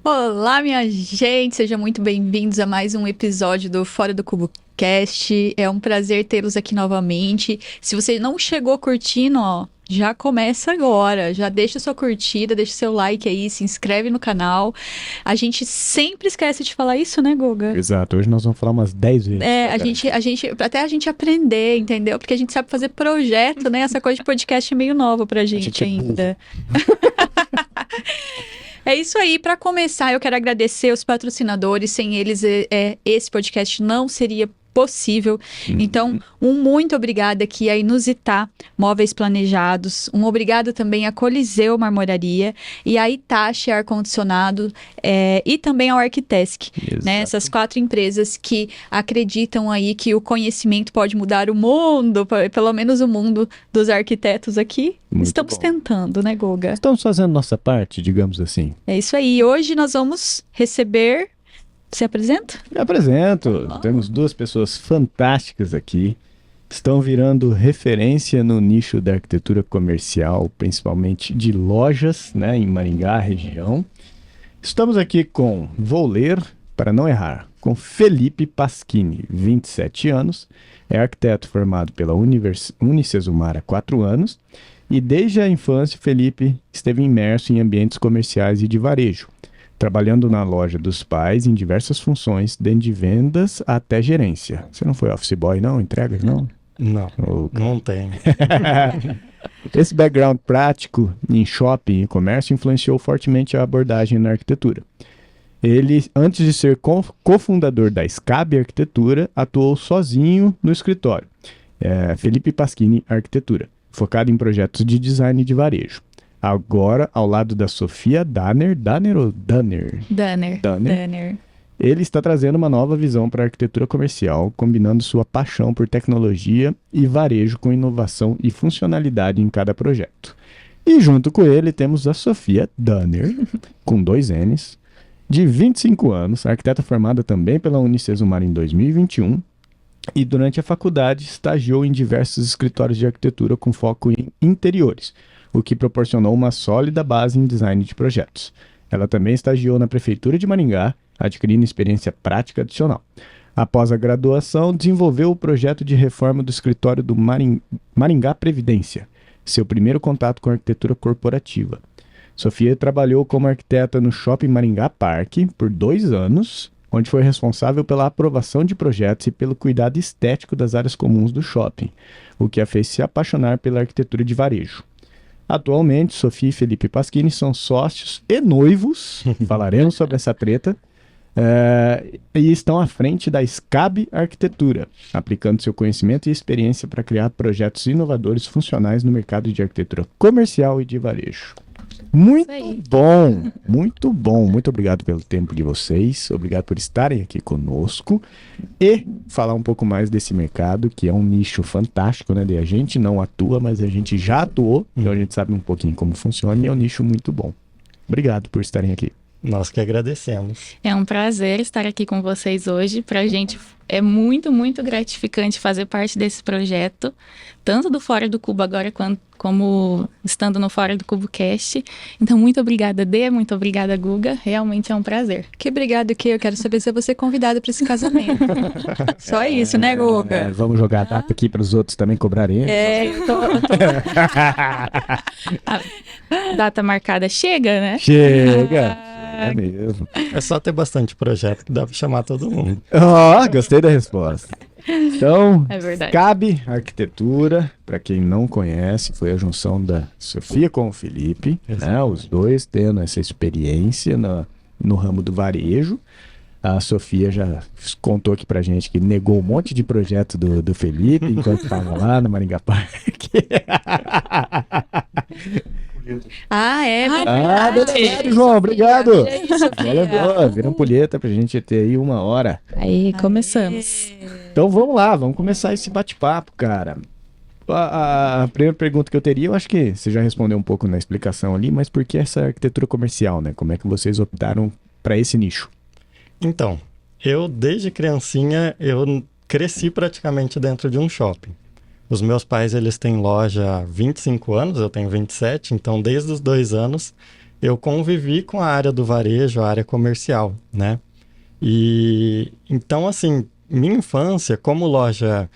Olá, minha gente, sejam muito bem-vindos a mais um episódio do Fora do Cubo Cast. É um prazer tê-los aqui novamente. Se você não chegou curtindo, ó, já começa agora. Já deixa sua curtida, deixa seu like aí, se inscreve no canal. A gente sempre esquece de falar isso, né, Guga? Exato, hoje nós vamos falar umas 10 vezes. É, até a gente aprender, entendeu? Porque a gente sabe fazer projeto, né? Essa coisa de podcast é meio nova pra A gente gente é burro. ainda. É isso aí. Para começar, eu quero agradecer os patrocinadores. Sem eles, esse podcast não seria possível. Então, muito obrigada aqui a Inusitar Móveis Planejados. Um obrigado também a Coliseu Marmoraria e a Hitachi Ar-Condicionado e também ao Arquitesc. Né? Essas 4 empresas que acreditam aí que o conhecimento pode mudar o mundo, pelo menos o mundo dos arquitetos aqui. Muito Estamos bom. tentando, né, Guga? Estamos fazendo nossa parte, digamos assim. É isso aí. Hoje nós vamos receber... Se apresenta? Me apresento. Temos duas pessoas fantásticas aqui. Estão virando referência no nicho da arquitetura comercial, principalmente de lojas, né, em Maringá, região. Estamos aqui com, vou ler para não errar, com Felipe Paschini, 27 anos. É arquiteto formado pela Unicesumar há 4 anos. E desde a infância, Felipe esteve imerso em ambientes comerciais e de varejo, trabalhando na loja dos pais em diversas funções, desde vendas até gerência. Você não foi office boy, não? Entregas, não? Não, Oh, não tem. Esse background prático em shopping e comércio influenciou fortemente a abordagem na arquitetura. Ele, antes de ser cofundador da SCAB Arquitetura, atuou sozinho no escritório. Felipe Paschini Arquitetura, focado em projetos de design de varejo. Agora, ao lado da Sofia Danner, Danner ou Danner? Danner. Ele está trazendo uma nova visão para a arquitetura comercial, combinando sua paixão por tecnologia e varejo com inovação e funcionalidade em cada projeto. E junto com ele temos a Sofia Danner, com 2 N's, de 25 anos, arquiteta formada também pela Unicesumar em 2021, e durante a faculdade estagiou em diversos escritórios de arquitetura com foco em interiores, o que proporcionou uma sólida base em design de projetos. Ela também estagiou na Prefeitura de Maringá, adquirindo experiência prática adicional. Após a graduação, desenvolveu o projeto de reforma do escritório do Maringá Previdência, seu primeiro contato com a arquitetura corporativa. Sofia trabalhou como arquiteta no Shopping Maringá Parque por 2 anos, onde foi responsável pela aprovação de projetos e pelo cuidado estético das áreas comuns do shopping, o que a fez se apaixonar pela arquitetura de varejo. Atualmente, Sofia e Felipe Paschini são sócios e noivos, falaremos sobre essa treta, e estão à frente da SCAB Arquitetura, aplicando seu conhecimento e experiência para criar projetos inovadores funcionais no mercado de arquitetura comercial e de varejo. Muito bom, muito bom. Muito obrigado pelo tempo de vocês, obrigado por estarem aqui conosco e falar um pouco mais desse mercado, que é um nicho fantástico, né? A gente não atua, mas a gente já atuou, então a gente sabe um pouquinho como funciona e é um nicho muito bom. Obrigado por estarem aqui. Nós que agradecemos. É um prazer estar aqui com vocês hoje. Pra gente é muito, muito gratificante fazer parte desse projeto, tanto do Fora do Cubo agora, como estando no Fora do Cubo Cast. Então, muito obrigada, Dê, muito obrigada, Guga. Realmente é um prazer. Que obrigado que eu quero saber se você é convidada para esse casamento. Só isso, né, Guga? Vamos jogar a data aqui para os outros também cobrarem. Eu tô... A data marcada chega, né? Chega! É mesmo. É só ter bastante projeto que dá pra chamar todo mundo. Gostei da resposta. Então, É verdade. SCAB Arquitetura, para quem não conhece, foi a junção da Sofia com o Felipe, né? Os dois tendo essa experiência no ramo do varejo. A Sofia já contou aqui pra gente que negou um monte de projeto do Felipe enquanto estava lá no Maringá Parque. Obrigado, João, obrigado. Vira ampulheta pra gente ter aí 1 hora. Aí, começamos. Então vamos lá, vamos começar esse bate-papo, cara. A primeira pergunta que eu teria, eu acho que você já respondeu um pouco na explicação ali, mas por que essa arquitetura comercial, né? Como é que vocês optaram para esse nicho? Então, eu desde criancinha, eu cresci praticamente dentro de um shopping. Os meus pais, eles têm loja há 25 anos, eu tenho 27, então desde os 2 anos eu convivi com a área do varejo, a área comercial, né? E então, assim, minha infância, como loja,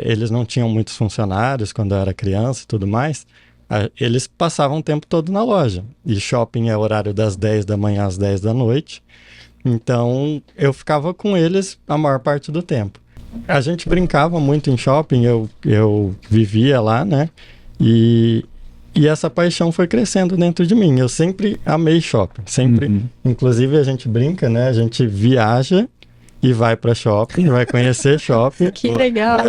eles não tinham muitos funcionários quando eu era criança e tudo mais, eles passavam o tempo todo na loja. E shopping é horário das 10 da manhã às 10 da noite. Então, eu ficava com eles a maior parte do tempo. A gente brincava muito em shopping, eu vivia lá, né? E essa paixão foi crescendo dentro de mim. Eu sempre amei shopping, sempre. Inclusive, a gente brinca, né? A gente viaja e vai para shopping, vai conhecer shopping. Que legal.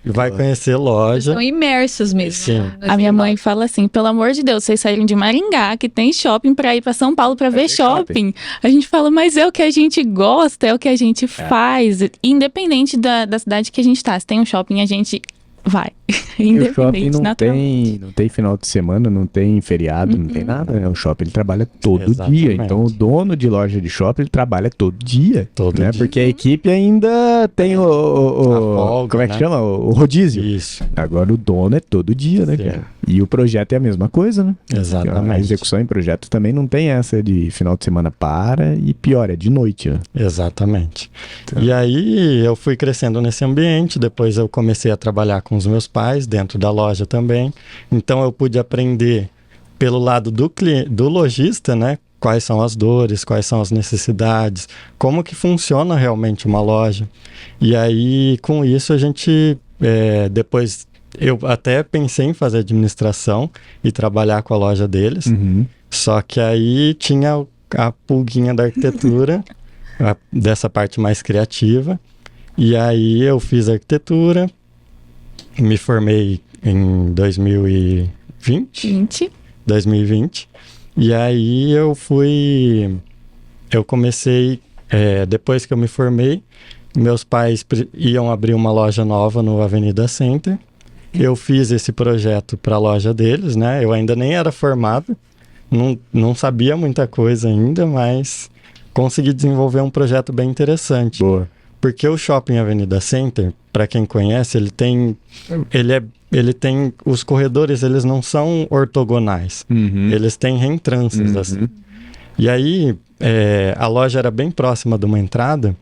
Vai conhecer loja. São imersos mesmo. Sim. A minha mãe fala assim, pelo amor de Deus, vocês saíram de Maringá, que tem shopping, pra ir pra São Paulo pra ver shopping. A gente fala, mas é o que a gente gosta, é o que a gente faz. Independente da cidade que a gente tá. Se tem um shopping, a gente vai. O shopping não tem final de semana, não tem feriado, não tem nada, né? O shopping ele trabalha todo dia. Então o dono de loja de shopping ele trabalha todo dia. Todo dia. Porque a equipe ainda tem folga, como é que né? chama? O rodízio. Isso. Agora o dono é todo dia, né, Sim. cara? E o projeto é a mesma coisa, né? Exatamente. A execução em projeto também não tem essa de final de semana para e pior, é de noite, né? Exatamente. Tá. E aí eu fui crescendo nesse ambiente, depois eu comecei a trabalhar com os meus pais dentro da loja também. Então eu pude aprender pelo lado do lojista, né? Quais são as dores, quais são as necessidades, como que funciona realmente uma loja. E aí com isso a gente depois eu até pensei em fazer administração e trabalhar com a loja deles. Só que aí tinha a pulguinha da arquitetura, dessa parte mais criativa. E aí eu fiz arquitetura, me formei em 2020. E aí eu comecei, depois que eu me formei, meus pais iam abrir uma loja nova no Avenida Center. Eu fiz esse projeto para a loja deles, né? Eu ainda nem era formado, não sabia muita coisa ainda, mas consegui desenvolver um projeto bem interessante. Boa. Porque o Shopping Avenida Center, para quem conhece, ele tem os corredores, eles não são ortogonais. Eles têm reentrâncias, assim. E aí, a loja era bem próxima de uma entrada,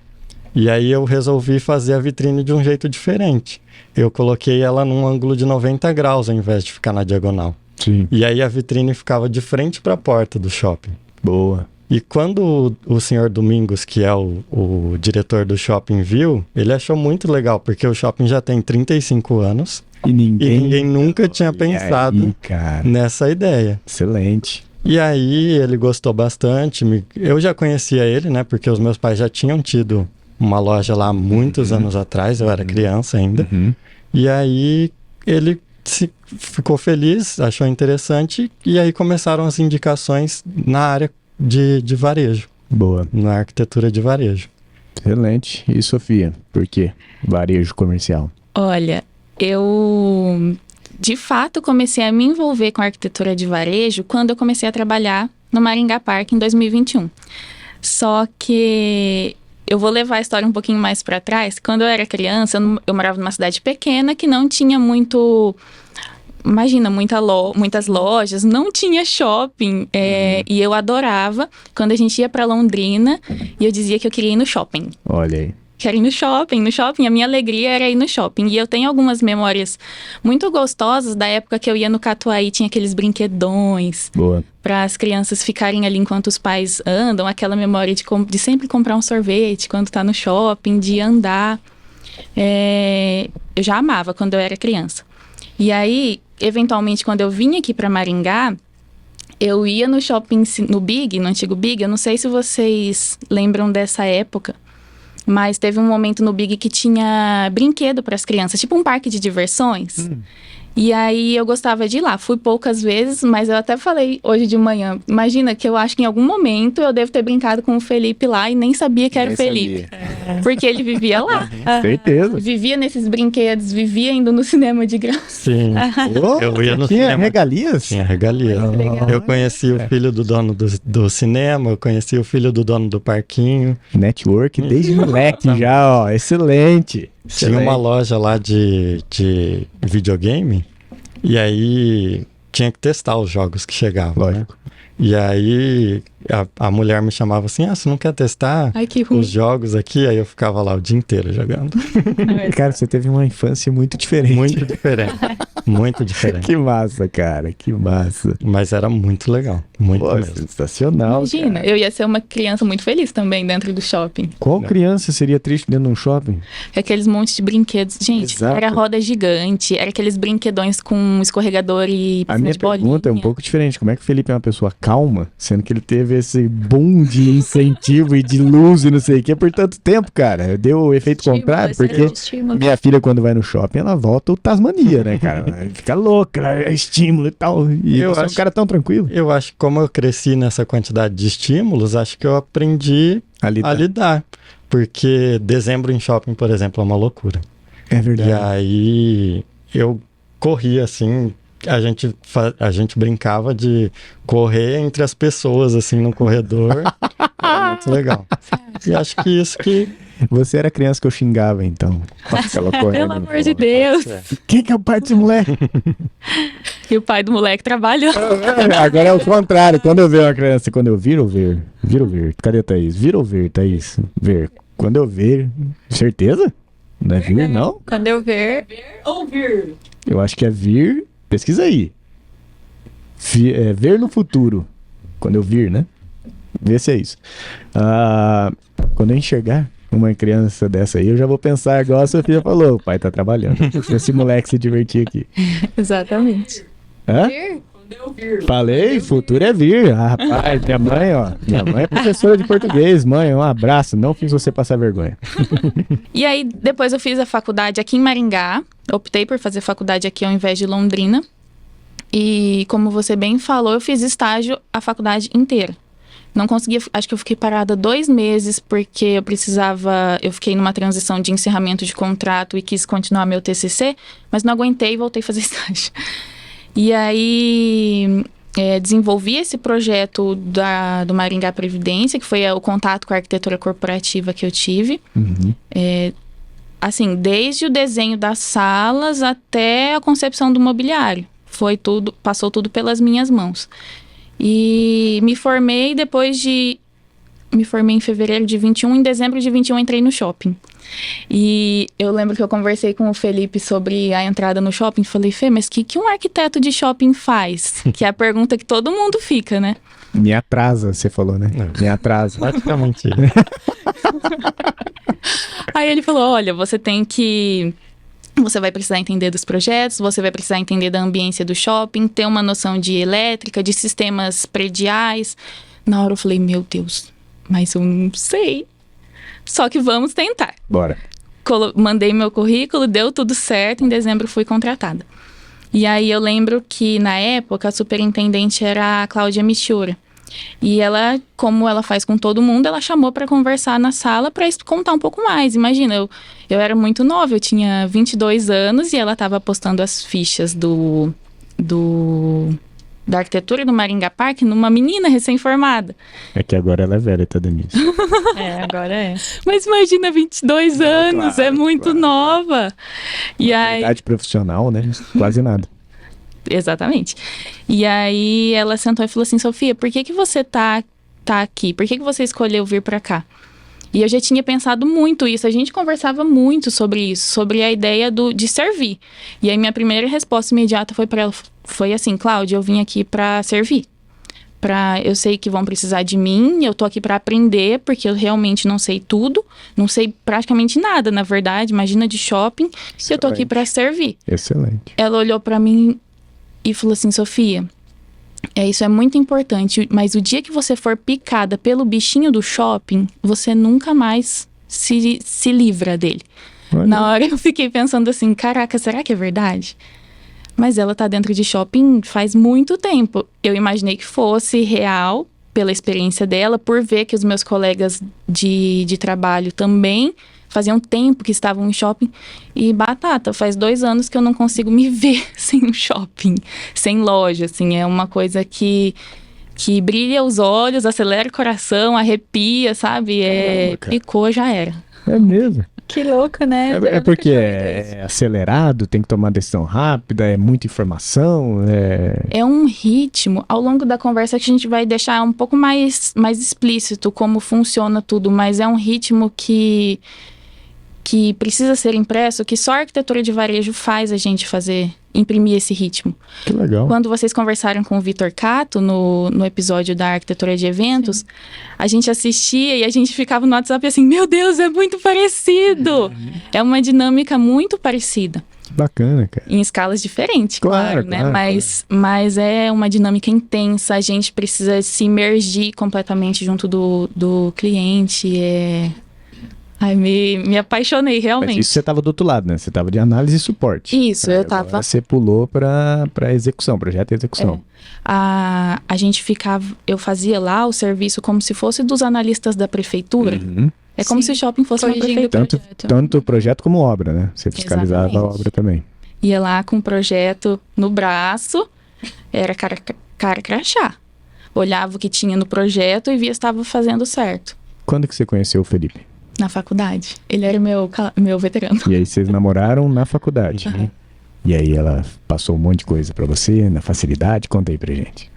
e aí eu resolvi fazer a vitrine de um jeito diferente. Eu coloquei ela num ângulo de 90 graus, ao invés de ficar na diagonal. Sim. E aí a vitrine ficava de frente para a porta do shopping. Boa. E quando o senhor Domingos, que é o diretor do shopping, viu, ele achou muito legal, porque o shopping já tem 35 anos E ninguém nunca tinha pensado aí, cara. nessa ideia. Excelente. E aí ele gostou bastante. Eu já conhecia ele, né? Porque os meus pais já tinham tido uma loja lá há muitos anos atrás, eu era criança ainda. E aí ele ficou feliz, achou interessante, e aí começaram as indicações na área de varejo. Boa. Na arquitetura de varejo. Excelente. E Sofia, por quê? Varejo comercial. Olha, eu de fato comecei a me envolver com a arquitetura de varejo quando eu comecei a trabalhar no Maringá Park em 2021. Só que eu vou levar a história um pouquinho mais para trás. Quando eu era criança, eu morava numa cidade pequena que não tinha muito... Imagina, muitas lojas, não tinha shopping. E eu adorava quando a gente ia para Londrina e eu dizia que eu queria ir no shopping. Olha aí. Quero ir no shopping. A minha alegria era ir no shopping. E eu tenho algumas memórias muito gostosas da época que eu ia no Catuaí, tinha aqueles brinquedões. Boa. Para as crianças ficarem ali enquanto os pais andam. Aquela memória de sempre comprar um sorvete quando tá no shopping, de andar. Eu já amava quando eu era criança. E aí, eventualmente, quando eu vim aqui para Maringá, eu ia no shopping, no Big, no antigo Big. Eu não sei se vocês lembram dessa época. Mas teve um momento no Big que tinha brinquedo para as crianças, tipo um parque de diversões. E aí eu gostava de ir lá. Fui poucas vezes, mas eu até falei hoje de manhã. Imagina que eu acho que em algum momento eu devo ter brincado com o Felipe lá e nem sabia que era o Felipe. Porque ele vivia lá. Certeza. Vivia nesses brinquedos, vivia indo no cinema de graça. Sim. Eu ia no Tinha cinema. regalias? Tinha regalias. Eu conheci o filho do dono do cinema, eu conheci o filho do dono do parquinho. Network desde moleque já, ó. Excelente. Tinha uma loja lá de videogame e aí tinha que testar os jogos que chegavam. Lógico. Né? E aí a mulher me chamava assim, você não quer testar Ai, que ruim. os jogos aqui? Aí eu ficava lá o dia inteiro jogando. Cara, você teve uma infância muito diferente. Muito diferente. Muito diferente. Que massa, cara, que massa. Mas era muito legal. Muito Pô, mesmo. sensacional, Imagina, cara. eu ia ser uma criança muito feliz também dentro do shopping. Qual criança seria triste dentro de um shopping? Aqueles montes de brinquedos. Gente, Exato. era roda gigante, era aqueles brinquedões com escorregador e A piscina minha de bolinha. pergunta é um pouco diferente. Como é que o Felipe é uma pessoa calma, sendo que ele teve esse boom de incentivo e de luz e não sei o que por tanto tempo, cara? Deu o efeito Estímulo, contrário, excelente porque estímulo. minha filha, quando vai no shopping, ela volta o Tasmania, né, cara? Ela fica louca, é estímulo e tal. E Eu você é um acho- cara tão tranquilo. Eu acho que como eu cresci nessa quantidade de estímulos, acho que eu aprendi Ali a lidar. Porque dezembro em shopping, por exemplo, é uma loucura. É E verdade. aí eu corria assim, a gente brincava de correr entre as pessoas assim no corredor. Era muito legal. E acho que isso que Você era a criança que eu xingava, então. Aquela correndo. Pelo amor de Deus. Quem que é o pai desse moleque? E o pai do moleque trabalhou. Agora é o contrário. Quando eu ver uma criança, quando eu vir ou ver? Vir ou ver? Cadê a Thaís? Vir ou ver, Thaís? Ver. Quando eu ver. Certeza? Não é vir, não? Quando eu ver, Eu acho que é vir. Pesquisa aí. É ver no futuro. Quando eu vir, né? Vê se é isso. Quando eu enxergar uma criança dessa aí, eu já vou pensar, igual a Sofia falou, o pai tá trabalhando. Esse moleque se divertir aqui. Exatamente. Hã? Falei, futuro é vir. Ah, rapaz, minha mãe, ó. Minha mãe é professora de português. Mãe, um abraço. Não fiz você passar vergonha. E aí, depois eu fiz a faculdade aqui em Maringá. Optei por fazer faculdade aqui ao invés de Londrina. E como você bem falou, eu fiz estágio a faculdade inteira. Não conseguia, acho que eu fiquei parada 2 meses porque eu fiquei numa transição de encerramento de contrato e quis continuar meu TCC, mas não aguentei e voltei a fazer estágio. E aí desenvolvi esse projeto do Maringá Previdência, que foi o contato com a arquitetura corporativa que eu tive. Uhum. Assim, desde o desenho das salas até a concepção do mobiliário. Passou tudo pelas minhas mãos. E me formei Me formei em fevereiro de 21, em dezembro de 21 entrei no shopping. E eu lembro que eu conversei com o Felipe sobre a entrada no shopping. Falei, Fê, mas o que um arquiteto de shopping faz? Que é a pergunta que todo mundo fica, né? Me atrasa, você falou, né? Me atrasa. praticamente Aí ele falou, olha, você vai precisar entender dos projetos, você vai precisar entender da ambiência do shopping, ter uma noção de elétrica, de sistemas prediais. Na hora eu falei, meu Deus, mas eu não sei. Só que vamos tentar. Bora. Mandei meu currículo, deu tudo certo, em dezembro fui contratada. E aí eu lembro que na época a superintendente era a Cláudia Michiura. E ela, como ela faz com todo mundo, ela chamou para conversar na sala para contar um pouco mais. Imagina, eu era muito nova, eu tinha 22 anos e ela estava postando as fichas da arquitetura do Maringá Park numa menina recém-formada. É que agora ela é velha, tá, Denise? agora é. Mas imagina, 22 anos, claro, é muito claro. nova. E aí... Idade profissional, né? Quase nada. Exatamente. E aí ela sentou e falou assim, Sofia, por que você tá aqui? Por que você escolheu vir pra cá? E eu já tinha pensado muito isso, a gente conversava muito sobre isso, sobre a ideia de servir. E aí minha primeira resposta imediata foi para ela, foi assim, Cláudia, eu vim aqui pra servir. Eu sei que vão precisar de mim, eu tô aqui pra aprender, porque eu realmente não sei tudo, não sei praticamente nada, na verdade, imagina de shopping, e eu tô aqui pra servir. Excelente. Ela olhou pra mim e falou assim, Sofia, isso é muito importante, mas o dia que você for picada pelo bichinho do shopping, você nunca mais se livra dele. Olha. Na hora eu fiquei pensando assim, caraca, será que é verdade? Mas ela tá dentro de shopping faz muito tempo. Eu imaginei que fosse real, pela experiência dela, por ver que os meus colegas de trabalho também faziam tempo que estavam em shopping. E batata, faz 2 anos que eu não consigo me ver sem um shopping, sem loja, assim. É uma coisa que brilha os olhos, acelera o coração, arrepia, sabe? Caramba, cara. Picou, já era. É mesmo. Que louco, né? É porque é acelerado, tem que tomar decisão rápida, é muita informação, É um ritmo, ao longo da conversa que a gente vai deixar um pouco mais explícito como funciona tudo, mas é um ritmo que precisa ser impresso, que só a arquitetura de varejo faz a gente imprimir esse ritmo. Que legal. Quando vocês conversaram com o Vitor Cato no episódio da arquitetura de eventos, a gente assistia e a gente ficava no WhatsApp assim, meu Deus, é muito parecido! É uma dinâmica muito parecida. Que bacana, cara. Em escalas diferentes, claro, né? Mas é uma dinâmica intensa, a gente precisa se imergir completamente junto do cliente, Ai, me apaixonei, realmente. Mas isso você estava do outro lado, né? Você estava de análise e suporte. Isso, eu tava. Agora você pulou para execução, projeto e execução. A gente eu fazia lá o serviço como se fosse dos analistas da prefeitura. É como se o shopping fosse uma prefeitura. Tanto o projeto como obra, né? Você fiscalizava a obra também. Ia lá com o projeto no braço, era cara crachá. Olhava o que tinha no projeto e via se estava fazendo certo. Quando que você conheceu o Felipe? Na faculdade. Ele era meu veterano. E aí vocês namoraram na faculdade. E aí ela passou um monte de coisa pra você, na facilidade? Conta aí pra gente.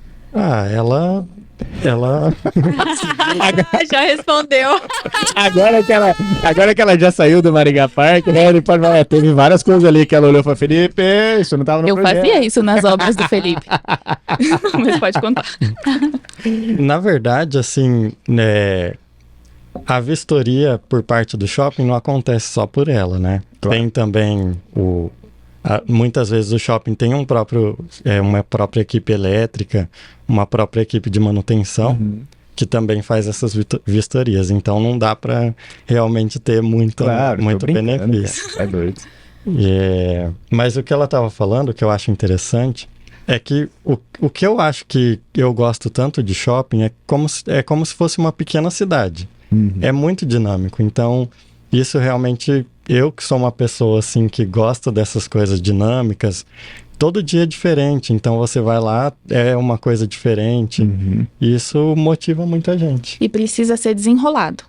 Ela Já respondeu. Agora que ela já saiu do Maringá Park, né? Ele pode falar, teve várias coisas ali que ela olhou e falou, Felipe, isso não tava no projeto. Eu fazia isso nas obras do Felipe. Mas pode contar. Na verdade, assim, a vistoria por parte do shopping não acontece só por ela, né? Claro. Tem também muitas vezes o shopping tem uma própria equipe elétrica, uma própria equipe de manutenção, que também faz essas vistorias. Então não dá para realmente ter muito benefício. Cara. É doido. Mas o que ela estava falando, que eu acho interessante, é que o que eu acho que eu gosto tanto de shopping é como se fosse uma pequena cidade. É muito dinâmico. Então, isso realmente, eu que sou uma pessoa assim que gosta dessas coisas dinâmicas, todo dia é diferente. Então, você vai lá, é uma coisa diferente. E isso motiva muita gente. E precisa ser desenrolado.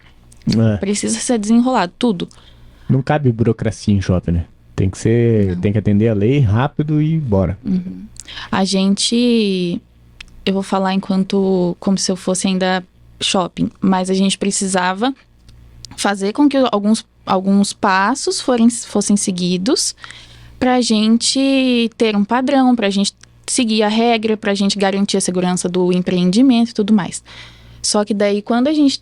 Precisa ser desenrolado, tudo. Não cabe burocracia em shopping, né? Tem que atender a lei rápido e bora. A gente, eu vou falar como se eu fosse ainda shopping, mas a gente precisava fazer com que alguns passos fossem seguidos para a gente ter um padrão, para a gente seguir a regra, para a gente garantir a segurança do empreendimento e tudo mais. Só que daí, quando a gente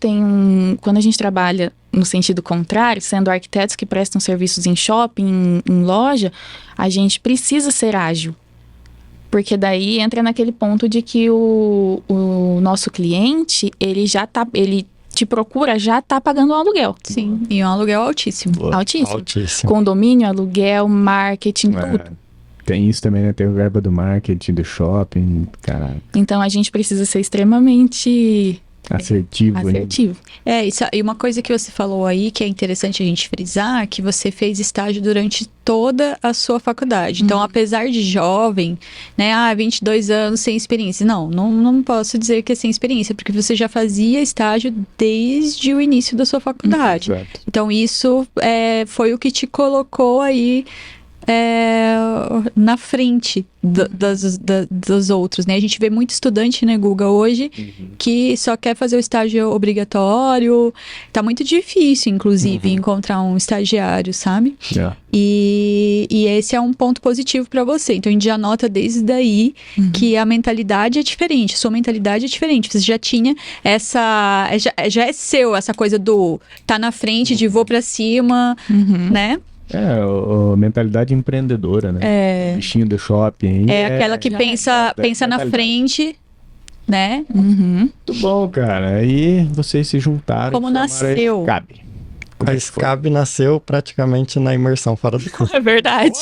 trabalha no sentido contrário, sendo arquitetos que prestam serviços em shopping, em loja, a gente precisa ser ágil. Porque daí entra naquele ponto de que o nosso cliente, ele te procura, já tá pagando um aluguel. Sim, e um aluguel altíssimo. Altíssimo. Condomínio, aluguel, marketing, tudo. Tem isso também, né? Tem o verba do marketing, do shopping, caralho. Então a gente precisa ser extremamente assertivo. Isso, e uma coisa que você falou aí, que é interessante a gente frisar, que você fez estágio durante toda a sua faculdade. Então, apesar de jovem, né, 22 anos sem experiência. Não posso dizer que é sem experiência, porque você já fazia estágio desde o início da sua faculdade. Exato. Então, isso foi o que te colocou aí na frente dos outros, né? A gente vê muito estudante, né, Guga, hoje, que só quer fazer o estágio obrigatório. Tá muito difícil, inclusive, encontrar um estagiário, sabe? E esse é um ponto positivo para você. Então, a gente já nota desde daí que a mentalidade é diferente, a sua mentalidade é diferente. Você já tinha essa... Já é seu, essa coisa do tá na frente, de vou para cima, né? Mentalidade empreendedora, né? Bichinho do shopping. Aquela que pensa na frente, né? Muito bom, cara. E vocês se juntaram. Como nasceu? A SCAB nasceu praticamente na imersão fora do curso. É verdade.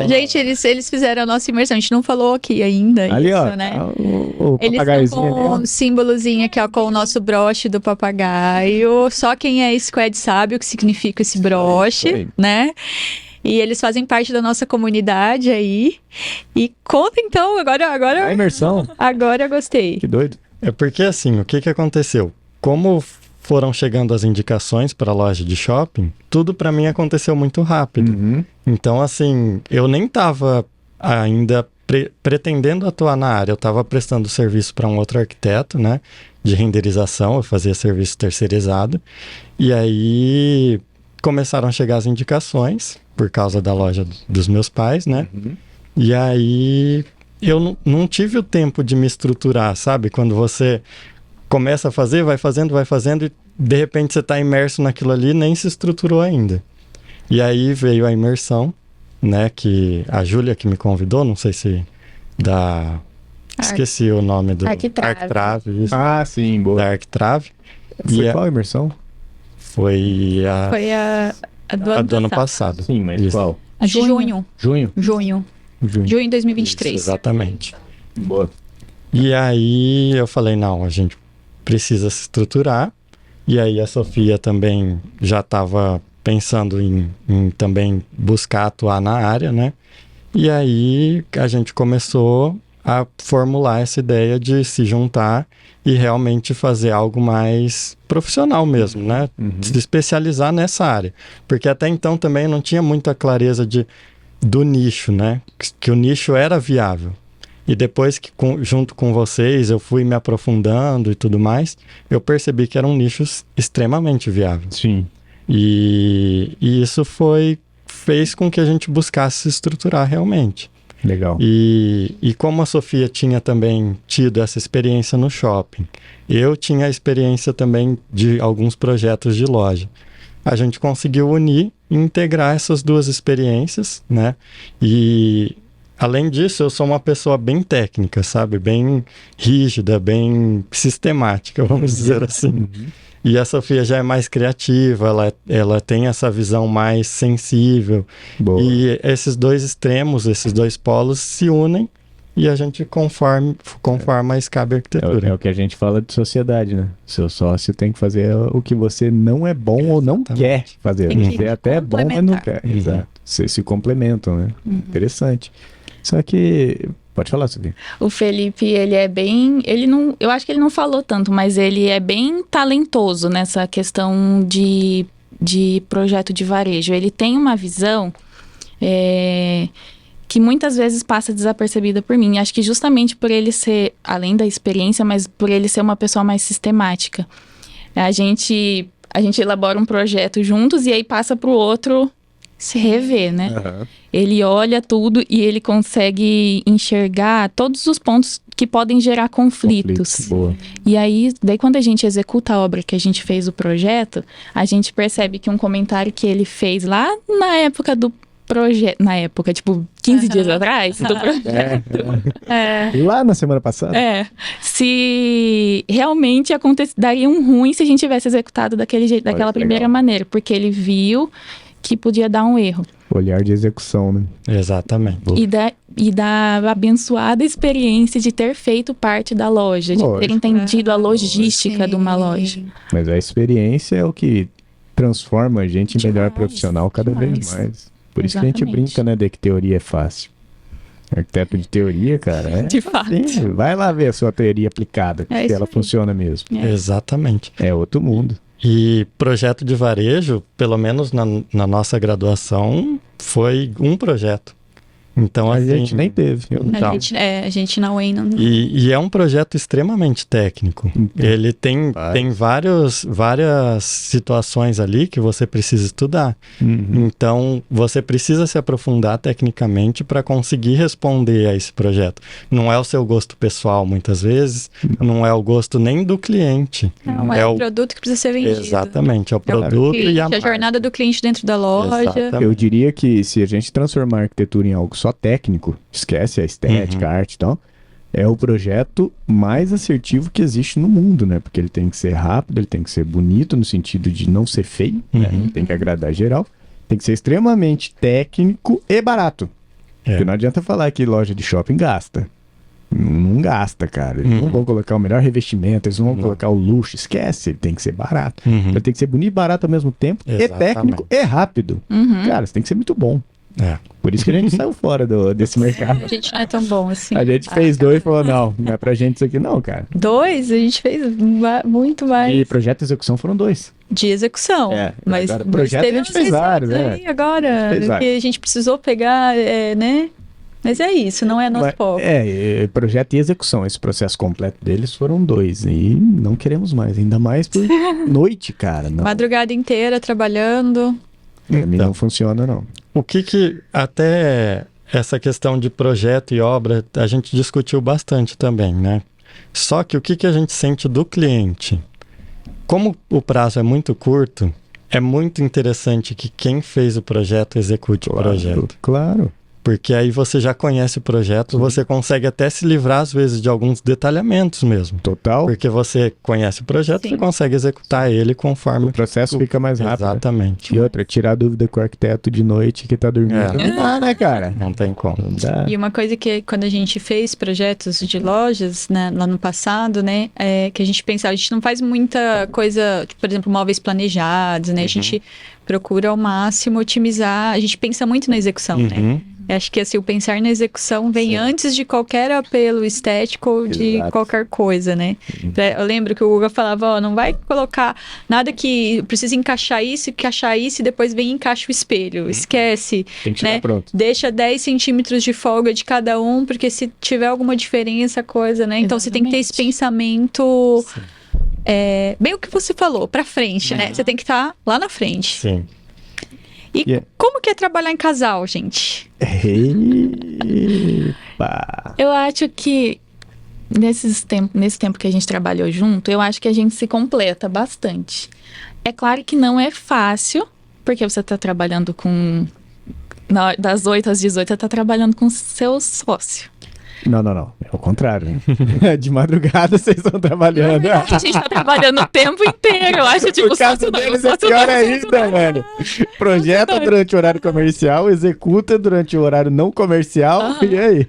Gente, eles fizeram a nossa imersão. A gente não falou aqui ainda. Ali, isso, ó. Né? O eles estão com um símbolozinho aqui, ó, com o nosso broche do papagaio. Só quem é Squad sabe o que significa esse broche, né? E eles fazem parte da nossa comunidade aí. E conta então, agora... A imersão. Agora eu gostei. Que doido. É porque assim, o que aconteceu? Como foram chegando as indicações para a loja de shopping, tudo para mim aconteceu muito rápido. Uhum. Então, assim, eu nem estava ainda pretendendo atuar na área. Eu estava prestando serviço para um outro arquiteto, né? De renderização, eu fazia serviço terceirizado. E aí começaram a chegar as indicações, por causa da loja dos meus pais, né? Uhum. E aí eu não tive o tempo de me estruturar, sabe? Quando você começa a fazer, vai fazendo e de repente você está imerso naquilo ali, nem se estruturou ainda. E aí veio a imersão, né? Que a Júlia que me convidou, não sei se esqueci o nome do... Arquitrave. Isso. Ah, sim, boa. Da Arquitrave. Foi qual a imersão? Foi a do ano passado. Sim, mas Isso. qual? A de junho. Junho? Junho de 2023. Isso, exatamente. Boa. E aí eu falei, não, a gente precisa se estruturar. E aí a Sofia também já estava pensando em também buscar atuar na área, né? E aí a gente começou a formular essa ideia de se juntar e realmente fazer algo mais profissional mesmo, né? Uhum. Se especializar nessa área. Porque até então também não tinha muita clareza do nicho, né? Que o nicho era viável. E depois que junto com vocês eu fui me aprofundando e tudo mais, eu percebi que era um nicho extremamente viável. Sim. E isso fez com que a gente buscasse se estruturar realmente. Legal. E como a Sofia tinha também tido essa experiência no shopping, eu tinha a experiência também de alguns projetos de loja. A gente conseguiu unir e integrar essas duas experiências, né? E além disso, eu sou uma pessoa bem técnica, sabe? Bem rígida, bem sistemática, vamos dizer assim. Uhum. E a Sofia já é mais criativa, ela tem essa visão mais sensível. Boa. E esses dois extremos, esses dois polos se unem e a gente conforma a SCAB Arquitetura. É o que a gente fala de sociedade, né? Seu sócio tem que fazer o que você não é bom ou não quer fazer. Tem que Você até é bom, mas não quer. Uhum. Exato. Vocês se complementam, né? Interessante. Só que... Pode falar, Sofia. O Felipe, ele é bem... eu acho que ele não falou tanto, mas ele é bem talentoso nessa questão de projeto de varejo. Ele tem uma visão que muitas vezes passa desapercebida por mim. Acho que justamente por ele ser, além da experiência, mas por ele ser uma pessoa mais sistemática. A gente elabora um projeto juntos e aí passa para o outro se rever, né? Uhum. Ele olha tudo e ele consegue enxergar todos os pontos que podem gerar conflitos. Boa. E aí, daí quando a gente executa a obra que a gente fez o projeto, a gente percebe que um comentário que ele fez lá na época do projeto, tipo 15 dias atrás do projeto. Lá na semana passada? Se realmente daria um ruim se a gente tivesse executado daquele jeito, daquela primeira maneira, porque ele viu que podia dar um erro. Olhar de execução, né? Exatamente. E da abençoada experiência de ter feito parte da loja, de ter entendido a logística de uma loja. Mas a experiência é o que transforma a gente em melhor profissional cada vez mais. Por isso que a gente brinca, né, de que teoria é fácil. Arquiteto de teoria, cara, de fato. Vai lá ver a sua teoria aplicada, se ela funciona mesmo. Exatamente. É outro mundo. E projeto de varejo, pelo menos na nossa graduação, foi um projeto. Então, A assim, gente nem teve. A gente na UEM não... E é um projeto extremamente técnico. Ele tem várias situações ali que você precisa estudar. Uhum. Então, você precisa se aprofundar tecnicamente para conseguir responder a esse projeto. Não é o seu gosto pessoal, muitas vezes. Não é o gosto nem do cliente. Não, é o produto que precisa ser vendido. Exatamente, é o produto e a marca. A jornada do cliente dentro da loja. Exatamente. Eu diria que se a gente transformar a arquitetura em algo só técnico, esquece a estética, a arte e tal, é o projeto mais assertivo que existe no mundo, né? Porque ele tem que ser rápido, ele tem que ser bonito no sentido de não ser feio, né? Tem que agradar geral, tem que ser extremamente técnico e barato. Porque não adianta falar que loja de shopping gasta. Não gasta, cara. Eles não vão colocar o melhor revestimento, eles não vão colocar o luxo, esquece, ele tem que ser barato. Ele tem que ser bonito e barato ao mesmo tempo, e técnico e rápido. Cara, você tem que ser muito bom. Por isso que a gente saiu fora desse mercado. A gente não é tão bom assim. A gente fez 2 e falou, não é pra gente isso aqui não, cara. 2, a gente fez muito mais. E projeto de execução foram 2. De execução. Mas agora, projeto teve a gente fez vários, aí agora, que a gente precisou pegar, né? Mas é isso, não é nosso foco. Projeto e execução, esse processo completo deles foram 2. E não queremos mais, ainda mais por noite, cara. Não. Madrugada inteira trabalhando. Pra mim não funciona, não. O que até essa questão de projeto e obra, a gente discutiu bastante também, né? Só que o que a gente sente do cliente? Como o prazo é muito curto, é muito interessante que quem fez o projeto execute o projeto. Claro. Porque aí você já conhece o projeto, você consegue até se livrar, às vezes, de alguns detalhamentos mesmo. Total. Porque você conhece o projeto, você consegue executar ele conforme... O processo fica mais rápido. Exatamente. E outra, tirar dúvida com o arquiteto de noite que tá dormindo. Não dá, né, cara? Não tem como. Não dá. E uma coisa que quando a gente fez projetos de lojas, né, lá no passado, né, que a gente pensava, a gente não faz muita coisa, tipo, por exemplo, móveis planejados, né, a gente procura ao máximo otimizar, a gente pensa muito na execução, né. Acho que assim, o pensar na execução vem antes de qualquer apelo estético ou de qualquer coisa, né? Eu lembro que o Guga falava, não vai colocar nada que precisa encaixar isso e depois vem e encaixa o espelho. Esquece, Tem que né? chegar pronto. Deixa 10 centímetros de folga de cada um, porque se tiver alguma diferença, coisa, né? Então você tem que ter esse pensamento, bem o que você falou, pra frente, né? Você tem que estar lá na frente. Sim. E como que é trabalhar em casal, gente? Epa. Eu acho que nesse tempo que a gente trabalhou junto, eu acho que a gente se completa bastante. É claro que não é fácil, porque você está trabalhando das 8 às 18, você está trabalhando com seu sócio. Não. É o contrário. De madrugada vocês estão trabalhando. A gente está trabalhando o tempo inteiro. Eu acho, tipo, O caso deles é pior ainda, velho. Projeta durante o horário comercial, executa durante o horário não comercial, e aí?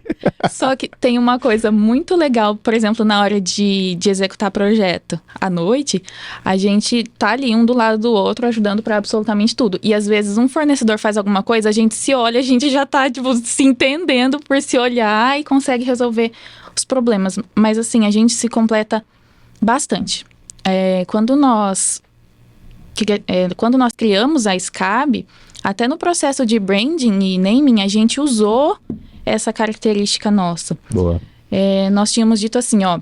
Só que tem uma coisa muito legal, por exemplo, na hora de executar projeto à noite, a gente tá ali um do lado do outro, ajudando para absolutamente tudo. E às vezes um fornecedor faz alguma coisa, a gente se olha, a gente já tá, tipo, se entendendo por se olhar e consegue resolver os problemas. Mas assim, a gente se completa bastante. Quando nós criamos a SCAB, até no processo de branding e naming, a gente usou essa característica nossa. Boa. Nós tínhamos dito assim, ó,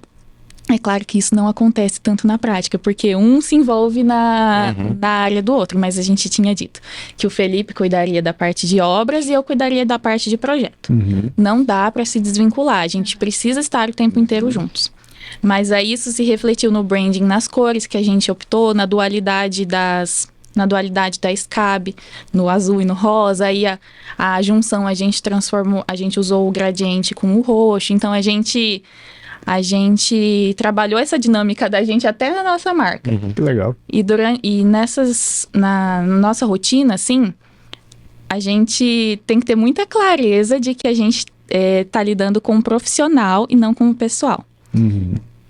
é claro que isso não acontece tanto na prática, porque um se envolve na área do outro, mas a gente tinha dito que o Felipe cuidaria da parte de obras e eu cuidaria da parte de projeto. Não dá para se desvincular, a gente precisa estar o tempo inteiro juntos. Mas aí isso se refletiu no branding, nas cores que a gente optou, na dualidade da SCAB, no azul e no rosa. Aí a junção a gente transformou, a gente usou o gradiente com o roxo. Então a gente trabalhou essa dinâmica da gente até na nossa marca. Que legal. E na nossa rotina, assim, a gente tem que ter muita clareza de que a gente tá lidando com um profissional e não com o pessoal.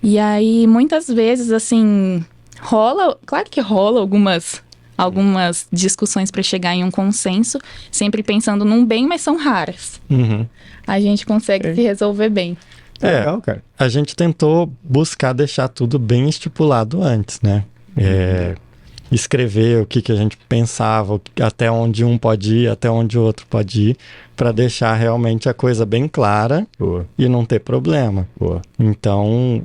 E aí, muitas vezes, assim, claro que rola algumas discussões para chegar em um consenso, sempre pensando num bem, mas são raras. A gente consegue se resolver bem. Legal, cara. A gente tentou buscar deixar tudo bem estipulado antes, né? Escrever o que a gente pensava, até onde um pode ir, até onde o outro pode ir, para deixar realmente a coisa bem clara. Boa. E não ter problema. Boa. Então,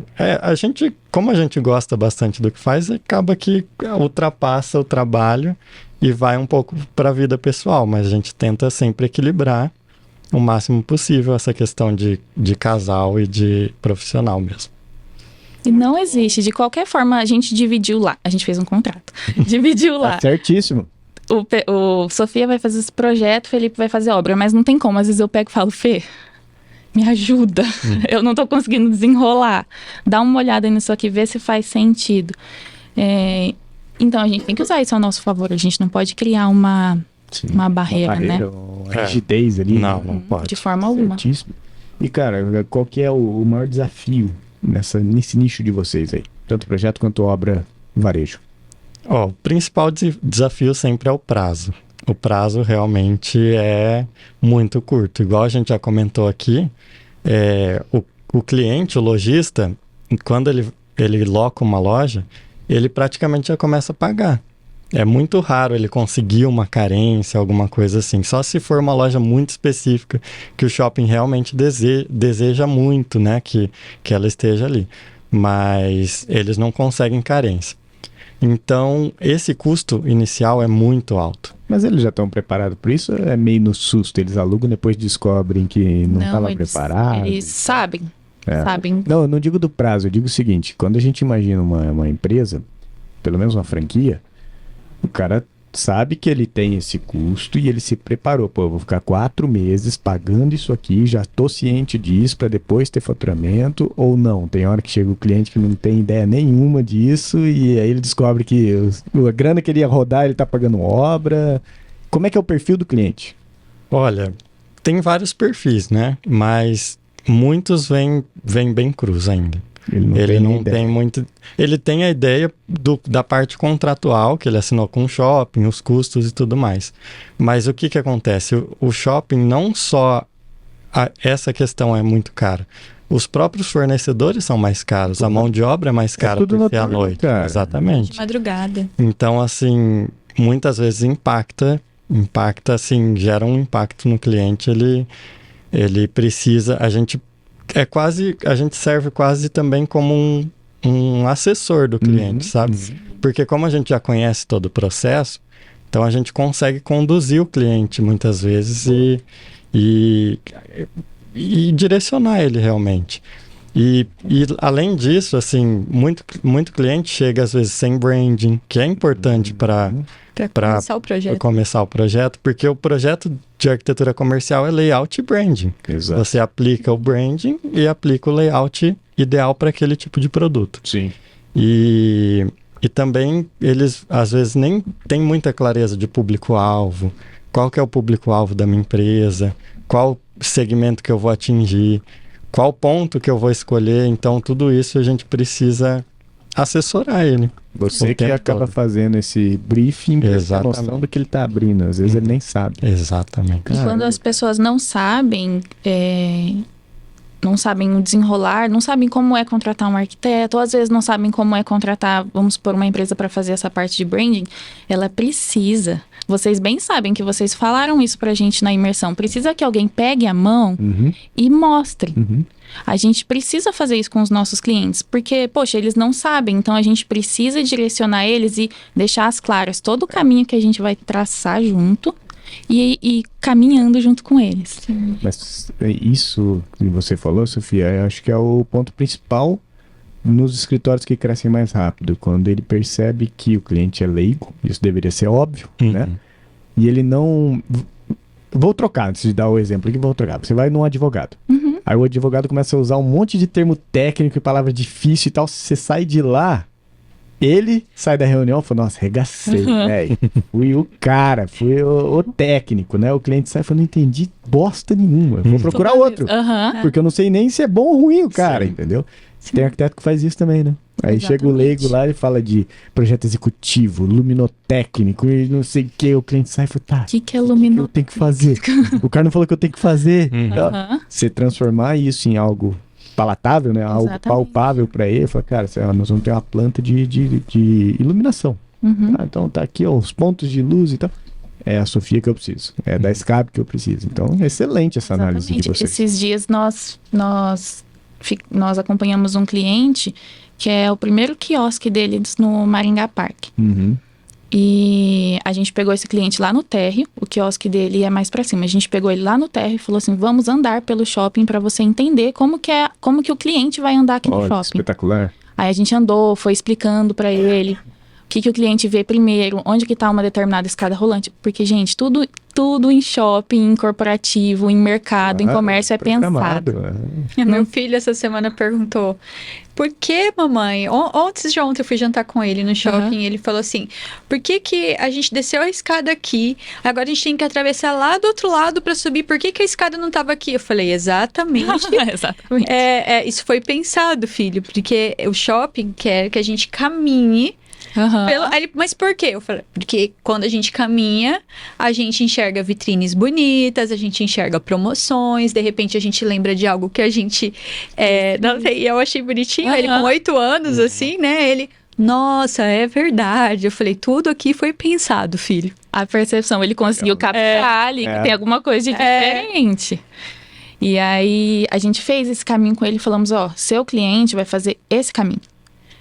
como a gente gosta bastante do que faz, acaba que ultrapassa o trabalho e vai um pouco para a vida pessoal, mas a gente tenta sempre equilibrar o máximo possível essa questão de casal e de profissional mesmo. E não existe. De qualquer forma, a gente dividiu lá. A gente fez um contrato. Dividiu lá. Tá certíssimo. O Sofia vai fazer esse projeto, o Felipe vai fazer obra. Mas não tem como. Às vezes eu pego e falo, Fê, me ajuda. Eu não tô conseguindo desenrolar. Dá uma olhada nisso aqui, vê se faz sentido. Então, a gente tem que usar isso ao nosso favor. A gente não pode criar uma barreira, né? Uma rigidez ali. Não pode. De forma alguma. Certíssimo. E, cara, qual que é o maior desafio nesse nicho de vocês aí? Tanto projeto quanto obra varejo. O principal desafio sempre é o prazo. O prazo realmente é muito curto. Igual a gente já comentou aqui, o cliente, o lojista, quando ele loca uma loja, ele praticamente já começa a pagar. É muito raro ele conseguir uma carência, alguma coisa assim. Só se for uma loja muito específica, que o shopping realmente deseja muito, né, que ela esteja ali. Mas eles não conseguem carência. Então, esse custo inicial é muito alto. Mas eles já estão preparados por isso? É meio no susto, eles alugam, depois descobrem que não estava preparado? Eles sabem. É. Sabem. Não, eu não digo do prazo, eu digo o seguinte, quando a gente imagina uma empresa, pelo menos uma franquia, o cara sabe que ele tem esse custo e ele se preparou. Pô, eu vou ficar 4 meses pagando isso aqui, já tô ciente disso para depois ter faturamento, ou não. Tem hora que chega o cliente que não tem ideia nenhuma disso e aí ele descobre que a grana que ele ia rodar, ele tá pagando obra. Como é que é o perfil do cliente? Olha, tem vários perfis, né? Mas muitos vêm bem crus ainda. Ele não tem muito. Ele tem a ideia da parte contratual, que ele assinou com o shopping, os custos e tudo mais. Mas o que acontece? O shopping não só. Essa questão é muito cara. Os próprios fornecedores são mais caros, a mão de obra é mais cara porque é à noite. Cara. Exatamente. De madrugada. Então, assim, muitas vezes impacta, assim, gera um impacto no cliente. Ele precisa. A gente serve quase também como um assessor do cliente, sabe? Porque como a gente já conhece todo o processo, então a gente consegue conduzir o cliente muitas vezes e direcionar ele realmente. E além disso, assim, muito cliente chega às vezes sem branding, que é importante para começar o projeto, porque o projeto de arquitetura comercial é layout e branding. Exato. Você aplica o branding e aplica o layout ideal para aquele tipo de produto. Sim. E também eles, às vezes, nem têm muita clareza de público-alvo, qual que é o público-alvo da minha empresa, qual segmento que eu vou atingir, qual ponto que eu vou escolher. Então, tudo isso a gente precisa assessorar ele. Você que acaba fazendo esse briefing, a noção do que ele está abrindo. Às vezes ele nem sabe. Exatamente. E quando as pessoas não sabem o desenrolar, não sabem como é contratar um arquiteto, ou às vezes não sabem como é contratar, vamos supor, uma empresa para fazer essa parte de branding, ela precisa. Vocês bem sabem que vocês falaram isso pra gente na imersão. Precisa que alguém pegue a mão e mostre. A gente precisa fazer isso com os nossos clientes, porque, poxa, eles não sabem, então a gente precisa direcionar eles e deixar as claras todo o caminho que a gente vai traçar junto e caminhando junto com eles. Sim. Mas isso que você falou, Sofia, eu acho que é o ponto principal nos escritórios que crescem mais rápido, quando ele percebe que o cliente é leigo, isso deveria ser óbvio, né? E ele não... Vou trocar, antes de dar o exemplo aqui, vou trocar. Você vai num advogado. Aí o advogado começa a usar um monte de termo técnico e palavra difícil e tal. Você sai de lá, ele sai da reunião e fala, nossa, regacei, velho. Fui o cara, fui o técnico, né? O cliente sai e fala, não entendi bosta nenhuma. Vou procurar outro. Porque eu não sei nem se é bom ou ruim o cara, entendeu? Tem arquiteto que faz isso também, né? Aí chega o leigo lá e fala de projeto executivo, luminotécnico e não sei o que. O cliente sai e fala, tá, O que é luminotécnico? eu tenho que fazer? O cara não falou que eu tenho que fazer. Você transformar isso em algo palatável, né? Algo palpável para ele. Fala, cara, nós vamos ter uma planta de iluminação. Então tá aqui, ó, os pontos de luz e tal. É a Sofia que eu preciso. É da SCAP que eu preciso. Então, excelente essa análise de vocês. Esses dias nós acompanhamos um cliente que é o primeiro quiosque deles no Maringá Park. E a gente pegou esse cliente lá no térreo, o quiosque dele é mais pra cima. A gente pegou ele lá no térreo e falou assim, vamos andar pelo shopping pra você entender como que o cliente vai andar aqui no shopping. Espetacular. Aí a gente andou, foi explicando pra ele o que o cliente vê primeiro, onde que tá uma determinada escada rolante. Porque, gente, tudo em shopping, em corporativo, em mercado, em comércio é pensado. Meu filho essa semana perguntou, por que, mamãe? Antes de ontem eu fui jantar com ele no shopping, ele falou assim, por que a gente desceu a escada aqui, agora a gente tem que atravessar lá do outro lado pra subir, por que a escada não tava aqui? Eu falei, exatamente. Isso foi pensado, filho, porque o shopping quer que a gente caminhe Aham. Aí ele, mas por quê? Eu falei, porque quando a gente caminha, a gente enxerga vitrines bonitas, a gente enxerga promoções, de repente a gente lembra de algo que a gente... não sei, eu achei bonitinho, ele com 8 anos, assim, né? Ele, nossa, é verdade. Eu falei, tudo aqui foi pensado, filho. A percepção, ele conseguiu captar ali que tem alguma coisa de diferente. E aí, a gente fez esse caminho com ele e falamos, seu cliente vai fazer esse caminho.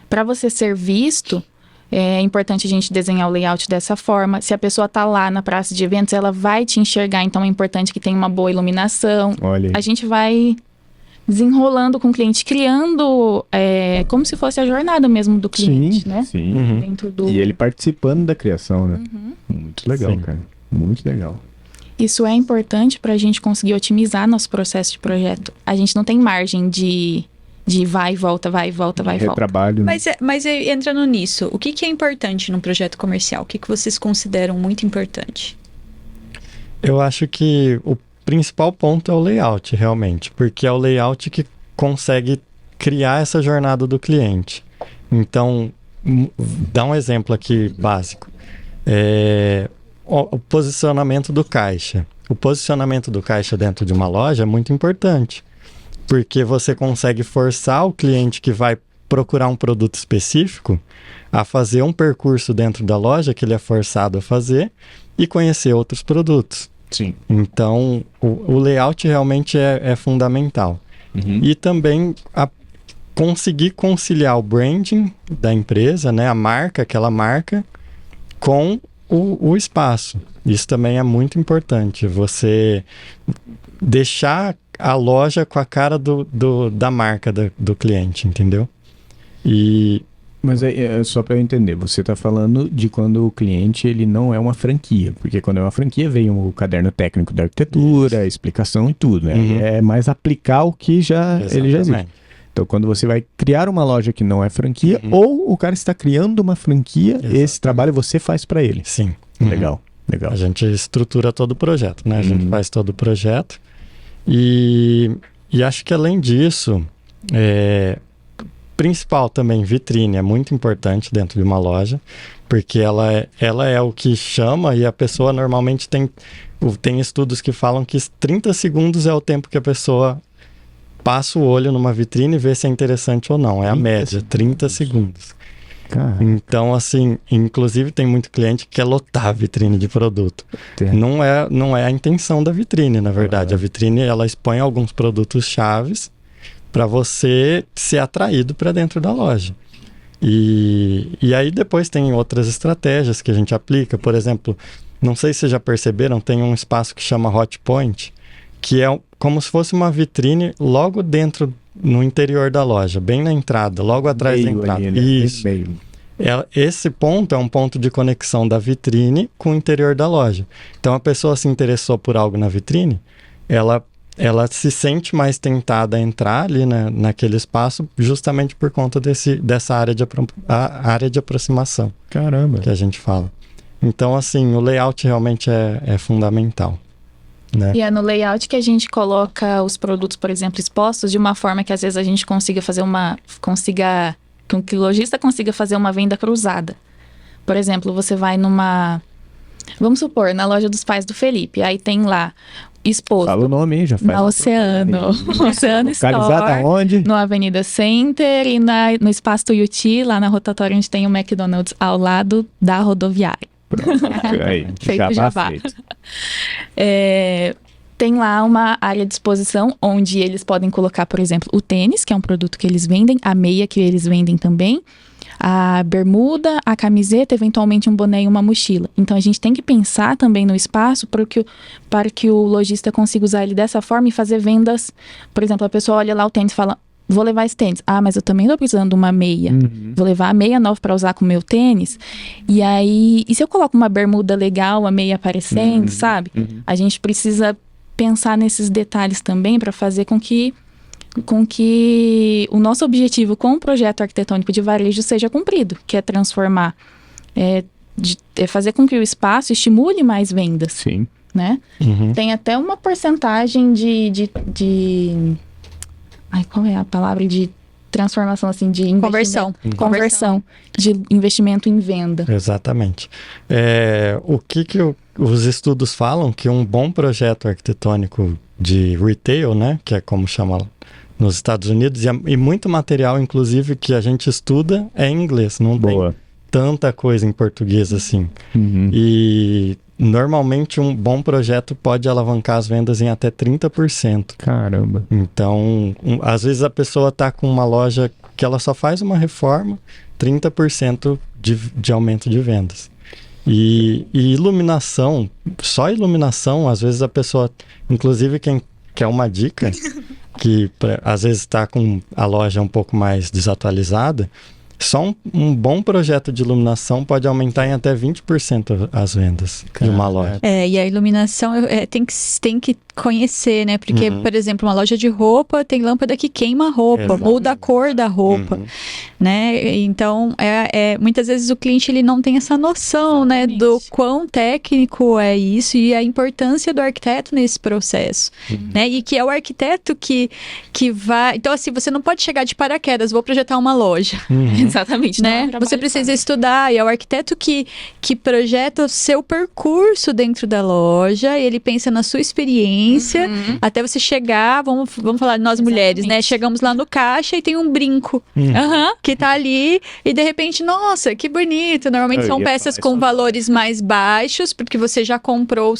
Para você ser visto, é importante a gente desenhar o layout dessa forma. Se a pessoa tá lá na praça de eventos, ela vai te enxergar, então é importante que tenha uma boa iluminação. Olha aí. A gente vai desenrolando com o cliente, criando como se fosse a jornada mesmo do cliente, né? Sim. Dentro do... E ele participando da criação, né? Muito legal, Sim. cara. Muito legal. Isso é importante para a gente conseguir otimizar nosso processo de projeto. A gente não tem margem de vai e volta, vai e volta, vai e volta. Retrabalho. Né? Mas entrando nisso, o que é importante num projeto comercial? O que vocês consideram muito importante? Eu acho que o principal ponto é o layout, realmente, porque é o layout que consegue criar essa jornada do cliente. Então, dá um exemplo aqui básico. O posicionamento do caixa. O posicionamento do caixa dentro de uma loja é muito importante, porque você consegue forçar o cliente que vai procurar um produto específico a fazer um percurso dentro da loja que ele é forçado a fazer e conhecer outros produtos. Sim. Então, o layout realmente é fundamental. E também conseguir conciliar o branding da empresa, né, a marca, aquela marca, com o espaço. Isso também é muito importante. Você deixar a loja com a cara da marca do cliente, entendeu? Mas só para eu entender, você está falando de quando o cliente ele não é uma franquia, porque quando é uma franquia vem o caderno técnico da arquitetura, a explicação e tudo, né? É mais aplicar o que ele já existe. Então, quando você vai criar uma loja que não é franquia, ou o cara está criando uma franquia, esse trabalho você faz para ele. Sim. Legal. A gente estrutura todo o projeto, né? A gente faz todo o projeto. E acho que além disso, principal também, vitrine é muito importante dentro de uma loja, porque ela é o que chama, e a pessoa normalmente tem estudos que falam que 30 segundos é o tempo que a pessoa passa o olho numa vitrine e vê se é interessante ou não. É a média, 30 segundos. Caraca. Então, assim, inclusive tem muito cliente que quer lotar a vitrine de produto. Não é a intenção da vitrine, na verdade. A vitrine, ela expõe alguns produtos chaves para você ser atraído para dentro da loja. E aí depois tem outras estratégias que a gente aplica. Por exemplo, não sei se vocês já perceberam, tem um espaço que chama Hot Point, que é como se fosse uma vitrine logo dentro, no interior da loja, bem na entrada, logo atrás da entrada. Ali, né? Isso. Esse ponto é um ponto de conexão da vitrine com o interior da loja. Então, a pessoa se interessou por algo na vitrine, ela se sente mais tentada a entrar ali, né, naquele espaço, justamente por conta dessa área de aproximação. Caramba. Que a gente fala. Então, assim, o layout realmente é fundamental. Né? E é no layout que a gente coloca os produtos, por exemplo, expostos de uma forma que às vezes a gente consiga que o lojista consiga fazer uma venda cruzada. Por exemplo, você vai vamos supor, na loja dos pais do Felipe, aí tem lá exposto. Fala o nome aí, já faz. Na Oceano. Oceano Localizada Store. onde? No Avenida Center e no Espaço Tuiuti, lá na rotatória onde tem o McDonald's, ao lado da rodoviária. Pronto. Aí, Feito jabá. feito. Tem lá uma área de exposição onde eles podem colocar, por exemplo, o tênis, que é um produto que eles vendem, a meia que eles vendem também, a bermuda, a camiseta, eventualmente um boné e uma mochila. Então a gente tem que pensar também no espaço para que o lojista consiga usar ele dessa forma e fazer vendas. Por exemplo, a pessoa olha lá o tênis e fala: vou levar esse tênis. Ah, mas eu também tô precisando de uma meia. Vou levar a meia nova para usar com o meu tênis. E aí, se eu coloco uma bermuda legal, a meia aparecendo, sabe? A gente precisa pensar nesses detalhes também para fazer com que o nosso objetivo com o projeto arquitetônico de varejo seja cumprido, que é transformar, fazer com que o espaço estimule mais vendas. Sim. Né? Tem até uma porcentagem qual é a palavra? De transformação, assim, de investimento. Conversão. De investimento em venda. Exatamente. O que os estudos falam que um bom projeto arquitetônico de retail, né, que é como chama nos Estados Unidos, e muito material, inclusive, que a gente estuda é em inglês, não Boa. tem tanta coisa em português assim. Uhum. E normalmente um bom projeto pode alavancar as vendas em até 30%. Caramba. Então, às vezes a pessoa está com uma loja que ela só faz uma reforma, 30% de aumento de vendas. E iluminação, só iluminação, às vezes a pessoa, inclusive quem quer uma dica, que às vezes está com a loja um pouco mais desatualizada, só um bom projeto de iluminação pode aumentar em até 20% as vendas de uma loja. E a iluminação tem que conhecer, né? Porque, por exemplo, uma loja de roupa tem lâmpada que queima a roupa, Exatamente. muda a cor da roupa, né? Então, muitas vezes o cliente ele não tem essa noção, né? Do quão técnico é isso e a importância do arquiteto nesse processo, né? E que é o arquiteto que vai... Então, assim, você não pode chegar de paraquedas, vou projetar uma loja. Exatamente. Né? Você precisa estudar, e é o arquiteto que projeta o seu percurso dentro da loja, ele pensa na sua experiência, até você chegar, vamos falar de nós mulheres, né? Chegamos lá no caixa e tem um brinco que tá ali, e de repente, nossa, que bonito. Normalmente são peças com valores mais baixos, porque você já comprou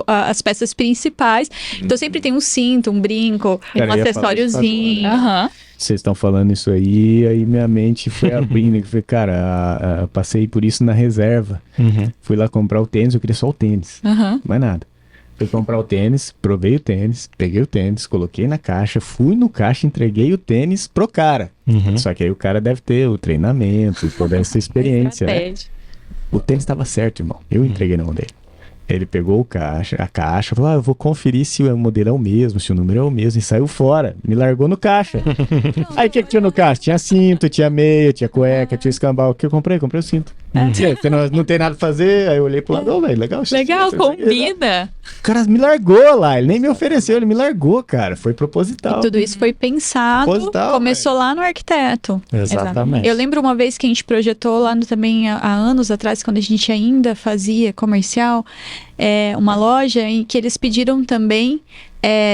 as peças principais. Então sempre tem um cinto, um brinco, Cara, um eu ia falar isso acessóriozinho. Vocês estão falando isso aí minha mente foi abrindo. Eu falei, cara, passei por isso na reserva. Fui lá comprar o tênis, eu queria só o tênis. Mais nada. Fui comprar o tênis, provei o tênis, peguei o tênis, coloquei na caixa, fui no caixa, entreguei o tênis pro cara. Só que aí o cara deve ter o treinamento, toda essa experiência, né? O tênis estava certo, irmão. Eu entreguei na mão dele. Ele pegou a caixa, falou, eu vou conferir se o modelo é o mesmo, se o número é o mesmo, e saiu fora. Me largou no caixa. Aí o que tinha no caixa? Tinha cinto, tinha meia, tinha cueca, tinha escambau. O que eu comprei? Comprei o cinto. Você não tem nada pra fazer, aí eu olhei pro lado, velho, legal. Legal, combina. O cara me largou lá, ele nem me ofereceu, ele me largou, cara. Foi proposital. E tudo isso foi pensado, começou lá no arquiteto. Exatamente. Eu lembro uma vez que a gente projetou lá também há anos atrás, quando a gente ainda fazia comercial, uma loja em que eles pediram também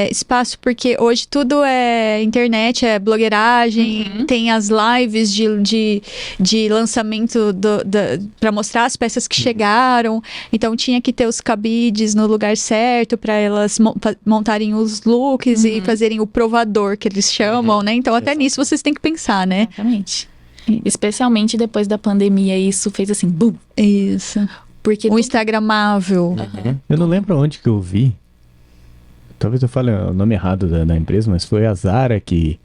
espaço, porque hoje tudo é internet, é blogueiragem, tem as lives de lançamento para mostrar as peças que chegaram, então tinha que ter os cabides no lugar certo para elas montarem os looks e fazerem o provador, que eles chamam, né? Então até nisso vocês têm que pensar, né? Exatamente. Especialmente depois da pandemia, isso fez assim, bum! Isso. Porque o instagramável. Eu não lembro onde que eu vi. Talvez eu fale o nome errado da empresa, mas foi a Zara que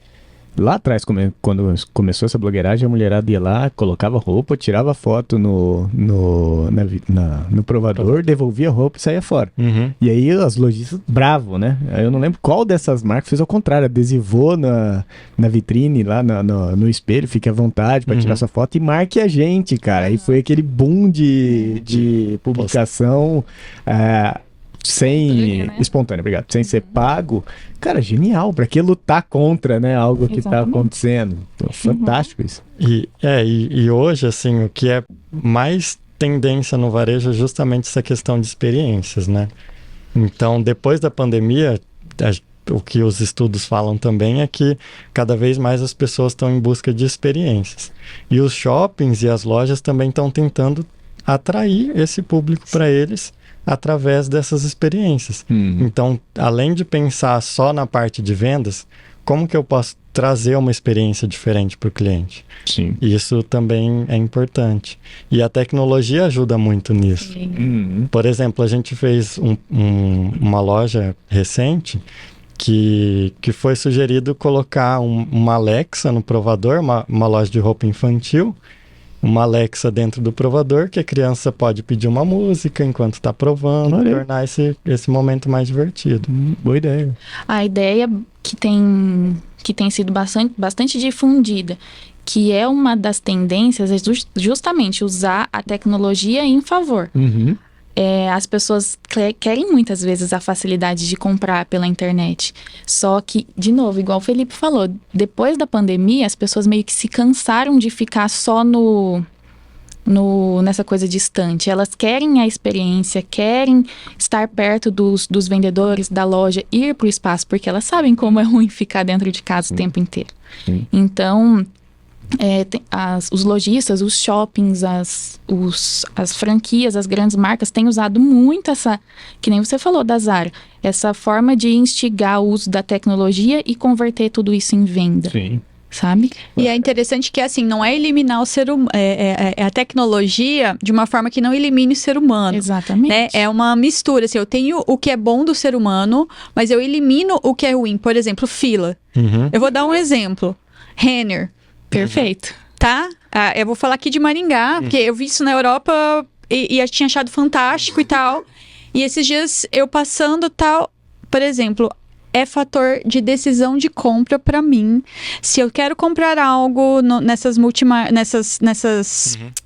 lá atrás, quando começou essa blogueiragem, a mulherada ia lá, colocava roupa, tirava foto no provador, devolvia a roupa e saía fora. E aí as lojistas bravo, né? Eu não lembro qual dessas marcas fez ao contrário, adesivou na vitrine, lá no espelho, fique à vontade para tirar sua foto e marque a gente, cara. Aí foi aquele boom de publicação espontâneo, obrigado, sem ser pago. Cara, genial, pra que lutar contra, né, algo que tá acontecendo? Fantástico isso. E hoje, assim, o que é mais tendência no varejo é justamente essa questão de experiências, né? Então, depois da pandemia, o que os estudos falam também é que cada vez mais as pessoas estão em busca de experiências. E os shoppings e as lojas também estão tentando atrair esse público para eles através dessas experiências. Então, além de pensar só na parte de vendas, como que eu posso trazer uma experiência diferente para o cliente? Sim. Isso também é importante. E a tecnologia ajuda muito nisso. Por exemplo, a gente fez uma loja recente que foi sugerido colocar uma Alexa no provador, uma loja de roupa infantil, uma Alexa dentro do provador, que a criança pode pedir uma música enquanto está provando, tornar esse momento mais divertido. Boa ideia. A ideia que tem sido bastante difundida, que é uma das tendências, é justamente usar a tecnologia em favor. as pessoas querem muitas vezes a facilidade de comprar pela internet. Só que, de novo, igual o Felipe falou, depois da pandemia, as pessoas meio que se cansaram de ficar só nessa coisa distante. Elas querem a experiência, querem estar perto dos vendedores, da loja, ir para o espaço, porque elas sabem como é ruim ficar dentro de casa o tempo inteiro. Então, os lojistas, os shoppings, as franquias, as grandes marcas têm usado muito essa, que nem você falou da Zara, essa forma de instigar o uso da tecnologia e converter tudo isso em venda. Sim. Sabe? E é interessante que, assim, não é eliminar o ser humano, é a tecnologia de uma forma que não elimine o ser humano. Exatamente. Né? É uma mistura, assim, eu tenho o que é bom do ser humano, mas eu elimino o que é ruim. Por exemplo, fila. Eu vou dar um exemplo. Renner. Perfeito. Tá? Eu vou falar aqui de Maringá, porque eu vi isso na Europa e eu tinha achado fantástico e tal. E esses dias eu passando tal, por exemplo, é fator de decisão de compra pra mim. Se eu quero comprar algo nessas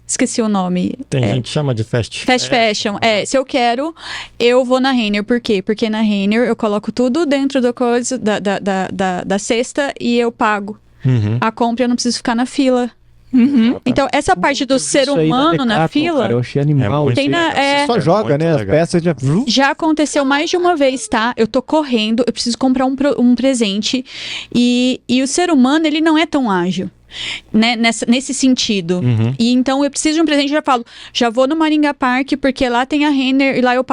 esqueci o nome. Tem gente que chama de fast fashion. Se eu quero, eu vou na Renner. Por quê? Porque na Renner eu coloco tudo dentro da cesta e eu pago. A compra, eu não preciso ficar na fila. Então, essa parte do ser humano na fila... Cara, eu achei animal. Você só joga, né? As peças já aconteceu mais de uma vez, tá? Eu tô correndo, eu preciso comprar um presente. E o ser humano, ele não é tão ágil. Né, nesse sentido. E então eu preciso de um presente, já falo, já vou no Maringá Park, porque lá tem a Renner e lá eu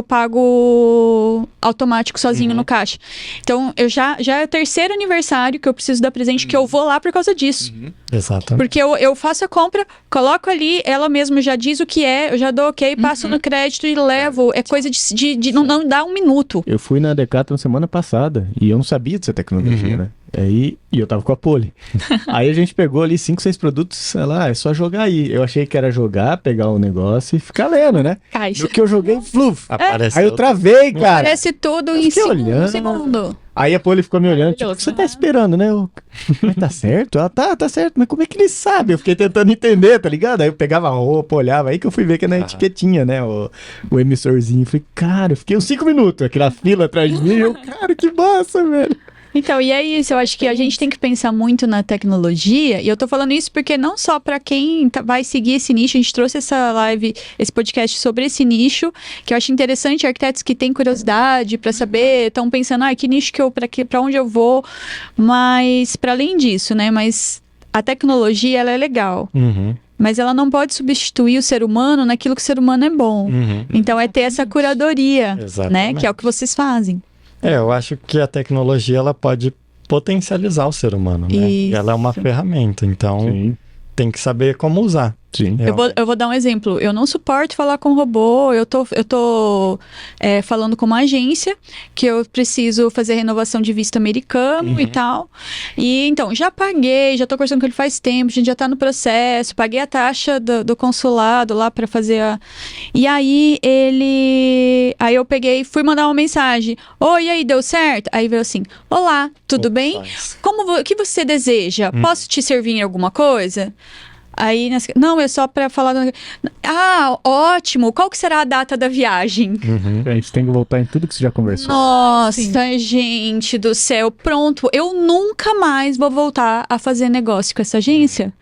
pago automático sozinho no caixa. Então já é o terceiro aniversário que eu preciso dar presente, que eu vou lá por causa disso. Exatamente. Porque eu faço a compra, coloco ali, ela mesma já diz o que é, eu já dou ok, passo no crédito e levo. É coisa de não dá um minuto. Eu fui na Decathlon semana passada e eu não sabia dessa tecnologia, né? E eu tava com a Poli. Aí a gente pegou ali 5, 6 produtos, é só jogar aí. Eu achei que era jogar, pegar o negócio e ficar lendo, né? Caixa. No que eu joguei, fluf. Apareceu. Aí eu travei, cara. Aparece tudo em segundo. Aí a Poli ficou me olhando, tipo, o que você tá esperando, né? Mas tá certo? Ela, tá certo, mas como é que ele sabe? Eu fiquei tentando entender, tá ligado? Aí eu pegava a roupa, olhava, aí que eu fui ver que é na etiquetinha, né? O emissorzinho. Falei, cara, eu fiquei uns 5 minutos, aquela fila atrás de mim, eu, cara, que massa, velho. Então, e é isso, eu acho que a gente tem que pensar muito na tecnologia, e eu tô falando isso porque não só para quem vai seguir esse nicho, a gente trouxe essa live, esse podcast sobre esse nicho, que eu acho interessante, arquitetos que têm curiosidade para saber, estão pensando, que nicho para onde eu vou, mas para além disso, né, mas a tecnologia, ela é legal. Mas ela não pode substituir o ser humano naquilo que o ser humano é bom. Então, é ter essa curadoria, né, que é o que vocês fazem. Eu acho que a tecnologia ela pode potencializar o ser humano, né? E ela é uma ferramenta, então tem que saber como usar. Sim. Eu vou dar um exemplo. Eu não suporto falar com robô. Eu tô falando com uma agência que eu preciso fazer renovação de visto americano e tal. E então, já paguei, já tô conversando com ele faz tempo, a gente já tá no processo, paguei a taxa do consulado lá pra fazer a... E aí Aí eu peguei e fui mandar uma mensagem. Oi, e aí, deu certo? Aí veio assim, olá, tudo bem? O que você deseja? Posso te servir em alguma coisa? Aí, não, é só pra falar... ótimo! Qual que será a data da viagem? A gente tem que voltar em tudo que você já conversou. Nossa, gente do céu. Pronto, eu nunca mais vou voltar a fazer negócio com essa agência.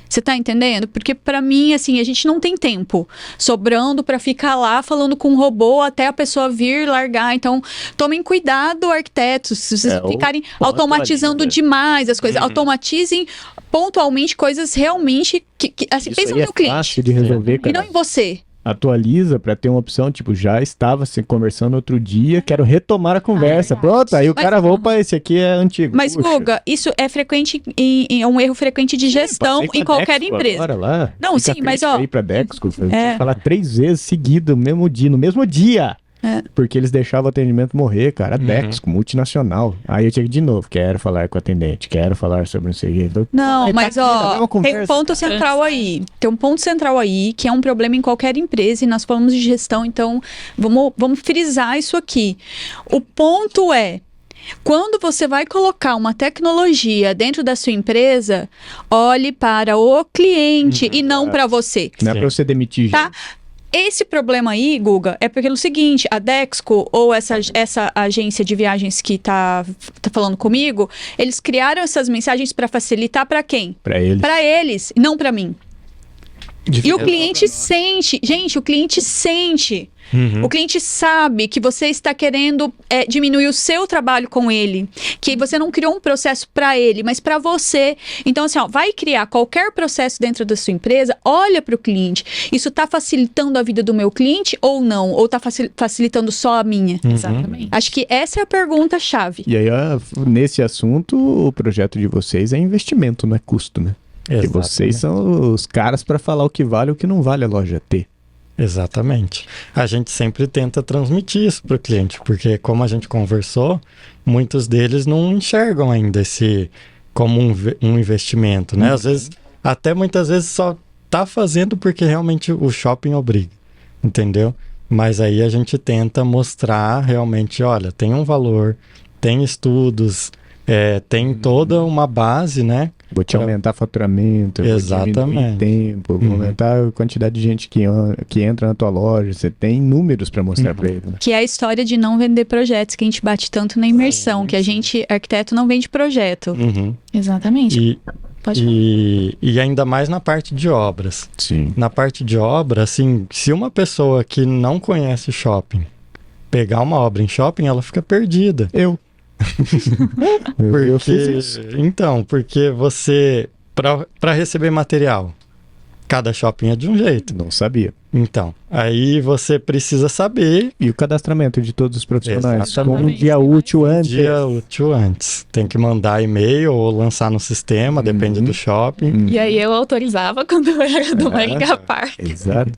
Você tá entendendo? Porque pra mim, assim, a gente não tem tempo sobrando pra ficar lá falando com um robô até a pessoa vir largar. Então, tomem cuidado, arquitetos. Se vocês ficarem automatizando demais as coisas, automatizem pontualmente coisas realmente que assim, pensa no cliente. Fácil de resolver, cara. E não em você. Atualiza pra ter uma opção, tipo, já estava se conversando outro dia, quero retomar a conversa. Pronto, aí o cara, opa, esse aqui é antigo. Mas, Guga, isso é frequente, é um erro frequente de gestão em qualquer empresa. Agora, lá, não, sim, mas ó... Ir pra Dexco, falar 3 vezes seguido, no mesmo dia. Porque eles deixavam o atendimento morrer, cara. Dexco, multinacional. Aí eu tinha que de novo, quero falar com o atendente, quero falar sobre não sei o que. Não, mas tem um ponto central aí. Tem um ponto central aí, que é um problema em qualquer empresa, e nós falamos de gestão, então vamos frisar isso aqui. O ponto é, quando você vai colocar uma tecnologia dentro da sua empresa, olhe para o cliente e não para você. Não é para você demitir gente. Tá? Esse problema aí, Guga, é porque é o seguinte, a Dexco ou essa agência de viagens que tá falando comigo, eles criaram essas mensagens para facilitar para quem? Para eles. Para eles, não para mim. E o cliente sente, gente, o cliente sente. O cliente sabe que você está querendo diminuir o seu trabalho com ele, que você não criou um processo para ele, mas para você. Então, assim, ó, vai criar qualquer processo dentro da sua empresa, olha para o cliente. Isso está facilitando a vida do meu cliente ou não? Ou está facilitando só a minha? Exatamente. Acho que essa é a pergunta-chave. E aí, nesse assunto, o projeto de vocês é investimento, não é custo, né? Porque vocês são os caras para falar o que vale e o que não vale a loja ter. Exatamente. A gente sempre tenta transmitir isso para o cliente, porque como a gente conversou, muitos deles não enxergam ainda esse como um investimento, né? Às vezes, até muitas vezes só tá fazendo porque realmente o shopping obriga, entendeu? Mas aí a gente tenta mostrar realmente, olha, tem um valor, tem estudos, tem toda uma base, né? Vou te aumentar faturamento, Exatamente. vou diminuir tempo, vou aumentar a quantidade de gente que entra na tua loja. Você tem números para mostrar para ele, né? Que é a história de não vender projetos, que a gente bate tanto na imersão, que a gente, arquiteto, não vende projeto. Exatamente. Pode falar. E ainda mais na parte de obras. Sim. Na parte de obra, assim, se uma pessoa que não conhece shopping pegar uma obra em shopping, ela fica perdida. Eu fiz isso. Então, porque você, para receber material, cada shopping é de um jeito. Não sabia. Então, aí você precisa saber. E o cadastramento de todos os profissionais. Exatamente. Com um dia útil antes. Dia útil antes. Tem que mandar e-mail ou lançar no sistema, depende do shopping. E aí eu autorizava quando eu era do Maringá Park. Exato.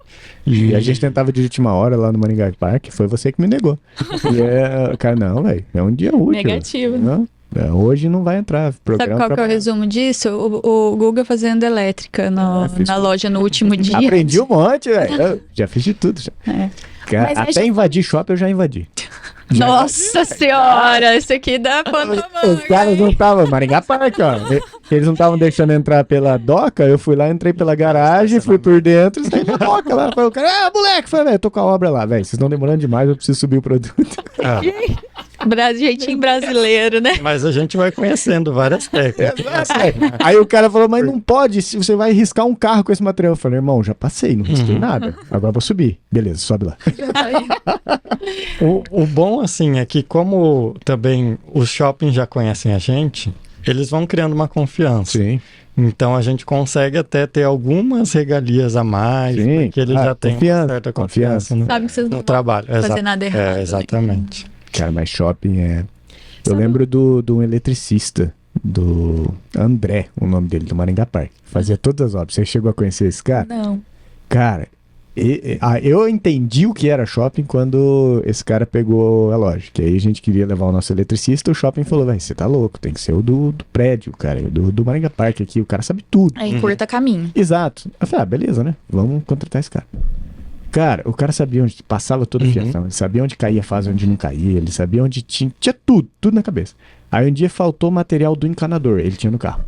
E a gente tentava de última hora lá no Maringá Park, foi você que me negou. E cara, não, velho, é um dia útil. Negativo. Não, hoje não vai entrar. Sabe qual que é o resumo disso? O Guga fazendo elétrica na loja no último dia. Aprendi um monte, velho. Já fiz de tudo. Já. Mas Até invadir shopping eu já invadi. Nossa senhora, esse aqui dá pano na manga. Os caras não estavam, Maringá Park, ó. Eles não estavam deixando entrar pela doca, eu fui lá, entrei pela garagem, fui por dentro e saí da doca lá. Foi o cara, moleque, falei, velho, tô com a obra lá, velho. Vocês estão demorando demais, eu preciso subir o produto. Jeitinho brasileiro, né? Mas a gente vai conhecendo várias técnicas. Aí o cara falou, mas não pode, se você vai riscar um carro com esse material. Eu falei, irmão, já passei, não risquei nada. Agora vou subir. Beleza, sobe lá. O bom, assim, é que como também os shoppings já conhecem a gente, eles vão criando uma confiança. Sim. Então a gente consegue até ter algumas regalias a mais, Sim. porque eles já têm uma certa confiança Sabe que vocês não no trabalho. vão fazer nada errado. Exatamente. Cara, mas shopping é... Eu lembro do um eletricista, do André, o nome dele, do Maringá Park. Fazia todas as obras. Você chegou a conhecer esse cara? Não. Cara, eu entendi o que era shopping quando esse cara pegou a loja. Que aí a gente queria levar o nosso eletricista, o shopping falou, velho, você tá louco, tem que ser o do prédio, cara, do Maringá Park aqui, o cara sabe tudo. Aí curta caminho. Exato. Eu falei, beleza, né? Vamos contratar esse cara. Cara, o cara sabia onde passava toda a fiação, ele sabia onde caía a fase, onde não caía, ele sabia onde tinha tudo na cabeça. Aí um dia faltou material do encanador, ele tinha no carro.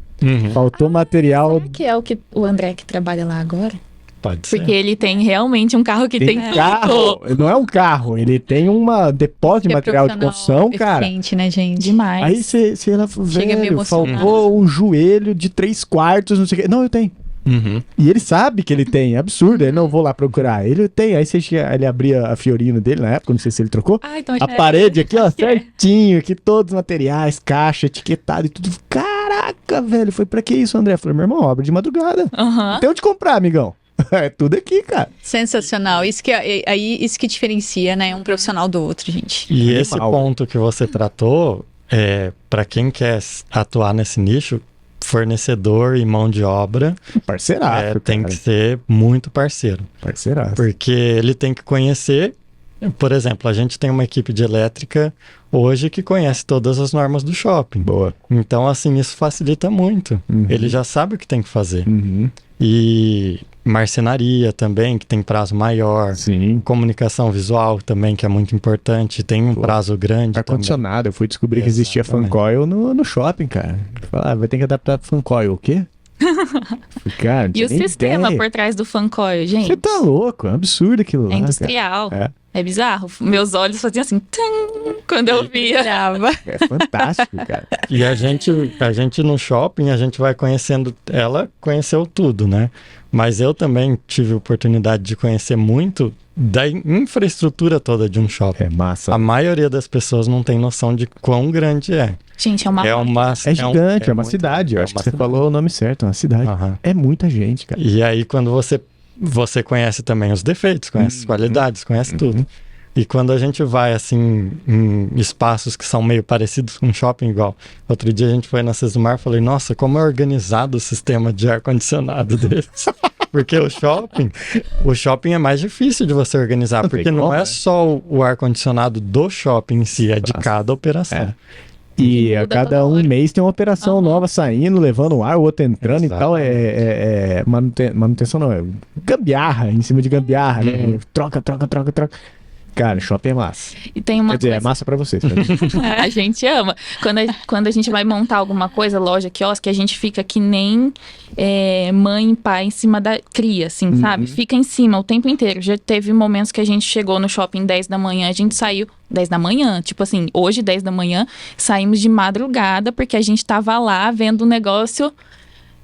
Faltou material... Será que é o André que trabalha lá agora? Pode ser. Porque ele tem realmente um carro que tem carro, não é um carro, ele tem uma depósito de material de construção, cara. Né, gente? Demais. Aí você ela Chega meio velho, emocionado. faltou um joelho de 3/4, não sei o que. Não, eu tenho. E ele sabe que ele tem, é absurdo, ele não vou lá procurar. Ele tem, aí ele abria a Fiorino dele na época, não sei se ele trocou. Ah, então A parede aqui, ó, certinho, aqui todos os materiais, caixa, etiquetado e tudo. Caraca, velho, foi pra que isso, André? Eu falei, meu irmão, obra de madrugada. Tem onde comprar, amigão. É tudo aqui, cara. Sensacional. Isso que diferencia, né? Um profissional do outro, gente. E Animal. esse ponto que você tratou, para quem quer atuar nesse nicho, fornecedor e mão de obra, Parceiraço, tem cara. que ser muito parceiro. Parceiraço. Porque ele tem que conhecer, por exemplo, a gente tem uma equipe de elétrica hoje que conhece todas as normas do shopping. Boa. Então, assim, isso facilita muito. Ele já sabe o que tem que fazer. E marcenaria também, que tem prazo maior. Sim. Comunicação visual também, que é muito importante, tem um prazo grande também. Ar-condicionado, eu fui descobrir que existia Exatamente. fan coil no shopping, cara. Falar, vai ter que adaptar fan coil, o quê? Cara, não E tinha o nem sistema ideia. por trás do fancoil, gente? Você tá louco, é um absurdo aquilo lá, É industrial. cara. É bizarro. Meus olhos faziam assim, tum, quando eu via. Brava. É fantástico, cara. E a gente no shopping, a gente vai conhecendo. Ela conheceu tudo, né? Mas eu também tive a oportunidade de conhecer muito da infraestrutura toda de um shopping. É massa. A maioria das pessoas não tem noção de quão grande é. Gente, é uma É gigante, é uma muito- cidade. Eu é acho que uma você cidade. falou o nome certo, é uma cidade. Aham. É muita gente, cara. E aí, quando você conhece também os defeitos, conhece as qualidades, conhece tudo. E quando a gente vai, assim, em espaços que são meio parecidos com um shopping igual. Outro dia a gente foi na Sesumar e falei, nossa, como é organizado o sistema de ar-condicionado deles. Porque o shopping é mais difícil de você organizar, Não tem porque não como, é né? só o ar-condicionado do shopping em si, é de cada operação. É. E a muda cada toda um hora. mês tem uma operação Aham. nova saindo, levando o ar, o outro entrando e tal. Exatamente. Manutenção não, é gambiarra, em cima de gambiarra, né? Uhum. Troca. Cara, shopping é massa. E tem uma Quer dizer, é coisa... massa pra vocês. pra mim. A gente ama. Quando a gente vai montar alguma coisa, loja, quiosque, a gente fica que nem mãe e pai em cima da cria, assim, sabe? Fica em cima o tempo inteiro. Já teve momentos que a gente chegou no shopping 10 da manhã, a gente saiu 10 da manhã, tipo assim, hoje 10 da manhã, saímos de madrugada porque a gente tava lá vendo o negócio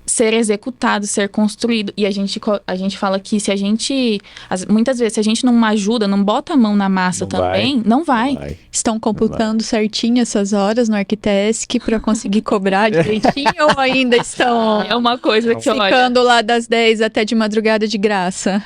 ser executado, ser construído. E a gente fala que se a gente, muitas vezes, se a gente não ajuda, não bota a mão na massa Não também, não vai. Vai. Estão computando certinho essas horas no Arquitesc para conseguir cobrar direitinho ou ainda estão É uma coisa que, olha, ficando lá das 10 até de madrugada de graça?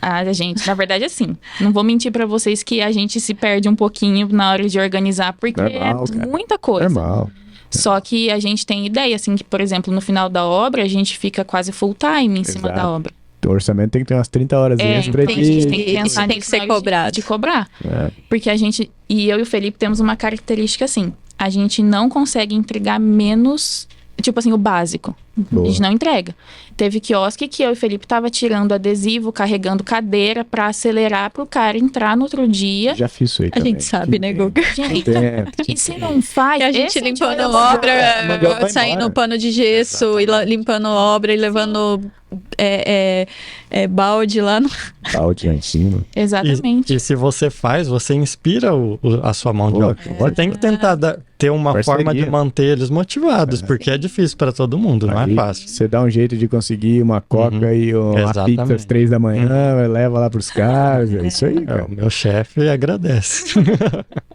a gente, na verdade, assim, não vou mentir pra vocês que a gente se perde um pouquinho na hora de organizar, porque Normal, é cara. muita coisa. Normal. Só que a gente tem ideia, assim, que, por exemplo, no final da obra, a gente fica quase full time em cima Exato. da obra. O orçamento tem que ter umas 30 horas extra então a gente aqui. tem que Isso pensar tem nisso que ser na hora de- cobrado. de cobrar. É. Porque a gente, e eu e o Felipe temos uma característica assim, a gente não consegue entregar menos, tipo assim, o básico. Boa. A gente não entrega. Teve quiosque que eu e o Felipe tava tirando adesivo, carregando cadeira pra acelerar pro cara entrar no outro dia. Já fiz isso aí A também. gente sabe, né, Guga? Gente, Entendo. e se não faz, E a gente esse limpando dia- Mandou obra, vai saindo embora. pano de gesso, e limpando obra e levando balde lá no... Balde lá em cima. Exatamente. E se você faz, você inspira a sua mão de Pô, obra. Você tem que tentar ter uma Parceria. forma de manter eles motivados, porque é difícil para todo mundo, não é Aí fácil. Você dá um jeito de conseguir uma coca e uma Exatamente. pizza às 3 da manhã, leva lá pros caras. É isso aí, É, cara. o meu chefe agradece.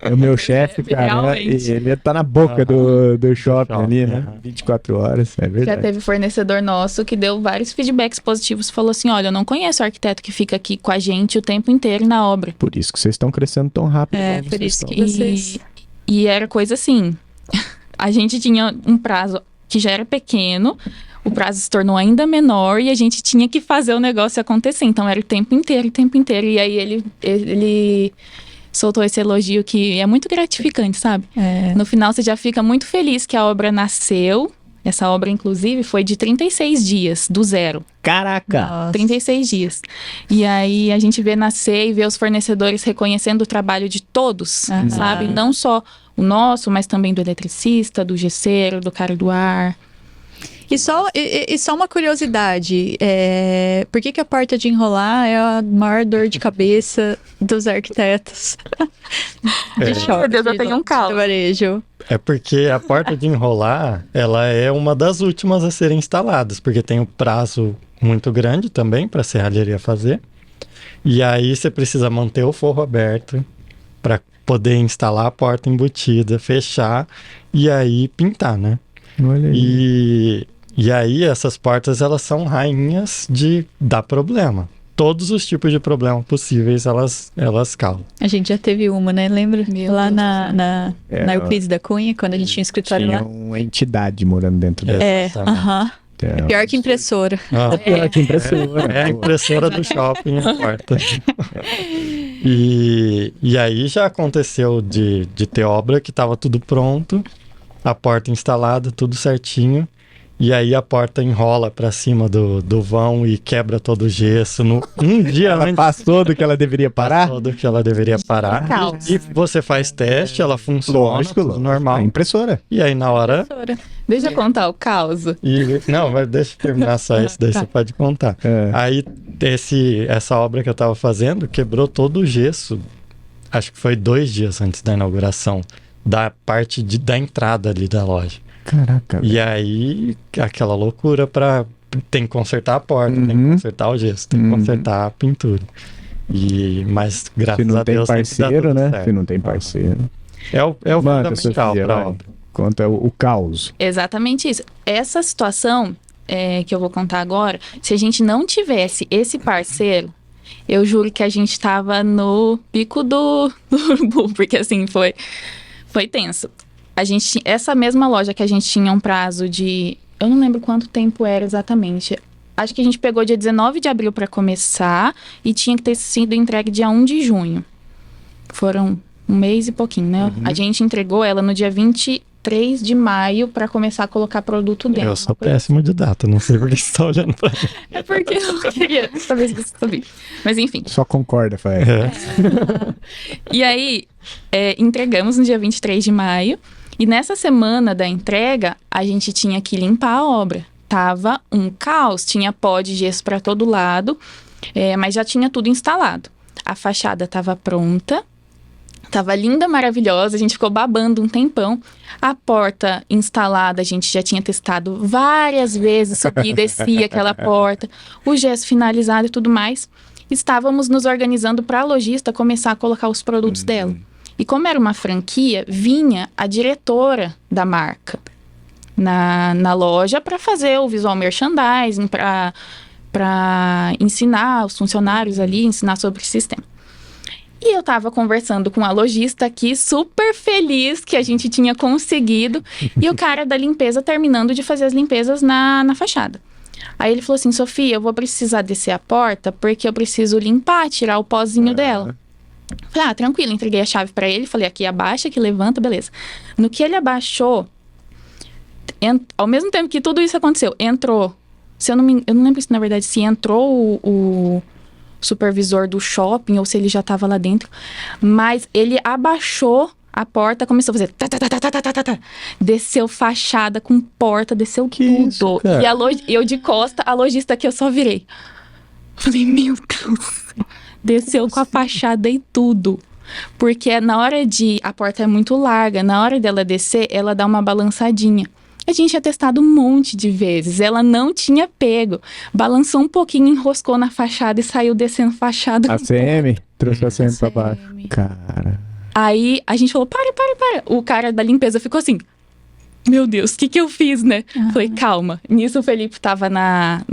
É o meu chefe, cara. Realmente. Ele tá na boca do shopping shopping, ali, né? aham. 24 horas, é Já verdade. teve fornecedor nosso que deu vários feedbacks positivos. Falou assim, olha, eu não conheço o arquiteto que fica aqui com a gente o tempo inteiro na obra. Por isso que vocês estão crescendo tão rápido. É, como por vocês isso estão. que- Vocês- E era coisa assim, a gente tinha um prazo que já era pequeno, o prazo se tornou ainda menor e a gente tinha que fazer o negócio acontecer. Então era o tempo inteiro. E aí ele soltou esse elogio que é muito gratificante, sabe? É, No final você já fica muito feliz que a obra nasceu. Essa obra, inclusive, foi de 36 dias, do zero. Caraca! nossa. 36 dias. E aí a gente vê nascer e vê os fornecedores reconhecendo o trabalho de todos, Aham. sabe? Não só o nosso, mas também do eletricista, do gesseiro, do cara do ar. E só uma curiosidade, por que a porta de enrolar é a maior dor de cabeça dos arquitetos de shopping? Meu Deus, eu tenho um caos. de varejo. É porque a porta de enrolar, ela é uma das últimas a serem instaladas, porque tem um prazo muito grande também para a serralheria fazer. E aí você precisa manter o forro aberto para poder instalar a porta embutida, fechar e aí pintar, né? Olha aí. E aí essas portas, elas são rainhas de dar problema. Todos os tipos de problema possíveis elas causam. A gente já teve uma, né? Lembra? Meu Lá Deus na Euclides da Cunha, quando a gente tinha um escritório Tinha lá. uma entidade morando dentro dela. Exatamente. Aham. É. Pior que impressora. Ah, Pior que impressora. é a impressora do shopping, a porta. E aí já aconteceu de ter obra que estava tudo pronto, a porta instalada, tudo certinho. E aí a porta enrola pra cima do vão e quebra todo o gesso. Um dia Ela antes passou do que ela deveria parar? passou do que ela deveria parar. Caos. E você faz teste, ela funciona, Lógico, tudo normal. A impressora. E aí na hora... Deixa eu contar o caos. Não, mas deixa eu terminar só isso, daí Tá. você pode contar. É. Aí essa obra que eu tava fazendo quebrou todo o gesso. Acho que foi 2 dias antes da inauguração. Da parte da entrada ali da loja. Caraca. E aí, aquela loucura tem que consertar a porta, tem que Uhum. consertar o gesso, tem que consertar a pintura. Mas Se graças não a tem Deus sempre dá parceiro, tudo né? certo. Se não tem parceiro. É o Manda, fundamental Sofia, para vai. a obra. Conta o caos. Exatamente isso. Essa situação que eu vou contar agora, se a gente não tivesse esse parceiro, eu juro que a gente tava no pico do urubu, porque assim, foi tenso. Essa mesma loja que a gente tinha um prazo de... Eu não lembro quanto tempo era exatamente. Acho que a gente pegou dia 19 de abril para começar e tinha que ter sido entregue dia 1 de junho. Foram 1 mês e pouquinho, né? A gente entregou ela no dia 23 de maio para começar a colocar produto dentro. Eu sou péssimo de data, não sei por que você está olhando para mim. É porque eu não queria saber se você sabia. Mas enfim. Só concorda, Fael. E aí, entregamos no dia 23 de maio. E nessa semana da entrega, a gente tinha que limpar a obra. Tava um caos, tinha pó de gesso para todo lado, mas já tinha tudo instalado. A fachada estava pronta, estava linda, maravilhosa, a gente ficou babando um tempão. A porta instalada, a gente já tinha testado várias vezes, subia e descia aquela porta, o gesso finalizado e tudo mais. Estávamos nos organizando para a lojista começar a colocar os produtos dela. E como era uma franquia, vinha a diretora da marca na loja para fazer o visual merchandising, para ensinar os funcionários ali, ensinar sobre o sistema. E eu tava conversando com a lojista aqui, super feliz que a gente tinha conseguido, e o cara da limpeza terminando de fazer as limpezas na fachada. Aí ele falou assim, Sofia, eu vou precisar descer a porta porque eu preciso limpar, tirar o pozinho dela. Falei, tranquilo, entreguei a chave pra ele, falei, aqui abaixa, aqui levanta, beleza. No que ele abaixou, ao mesmo tempo que tudo isso aconteceu, entrou, eu não lembro se na verdade se entrou o supervisor do shopping ou se ele já tava lá dentro, mas ele abaixou a porta, começou a fazer desceu fachada com porta, desceu Que tudo. isso, cara? E eu de costa, a lojista aqui eu só virei. Falei, meu Deus. Desceu com a fachada e tudo. Porque na hora a porta é muito larga, na hora dela descer, ela dá uma balançadinha. A gente tinha testado um monte de vezes, ela não tinha pego. Balançou um pouquinho, enroscou na fachada e saiu descendo fachada. A CM? Trouxe a CM pra baixo. CM. Cara. Aí a gente falou, para. O cara da limpeza ficou assim, meu Deus, o que eu fiz, né? Falei, calma. Nisso o Felipe tava na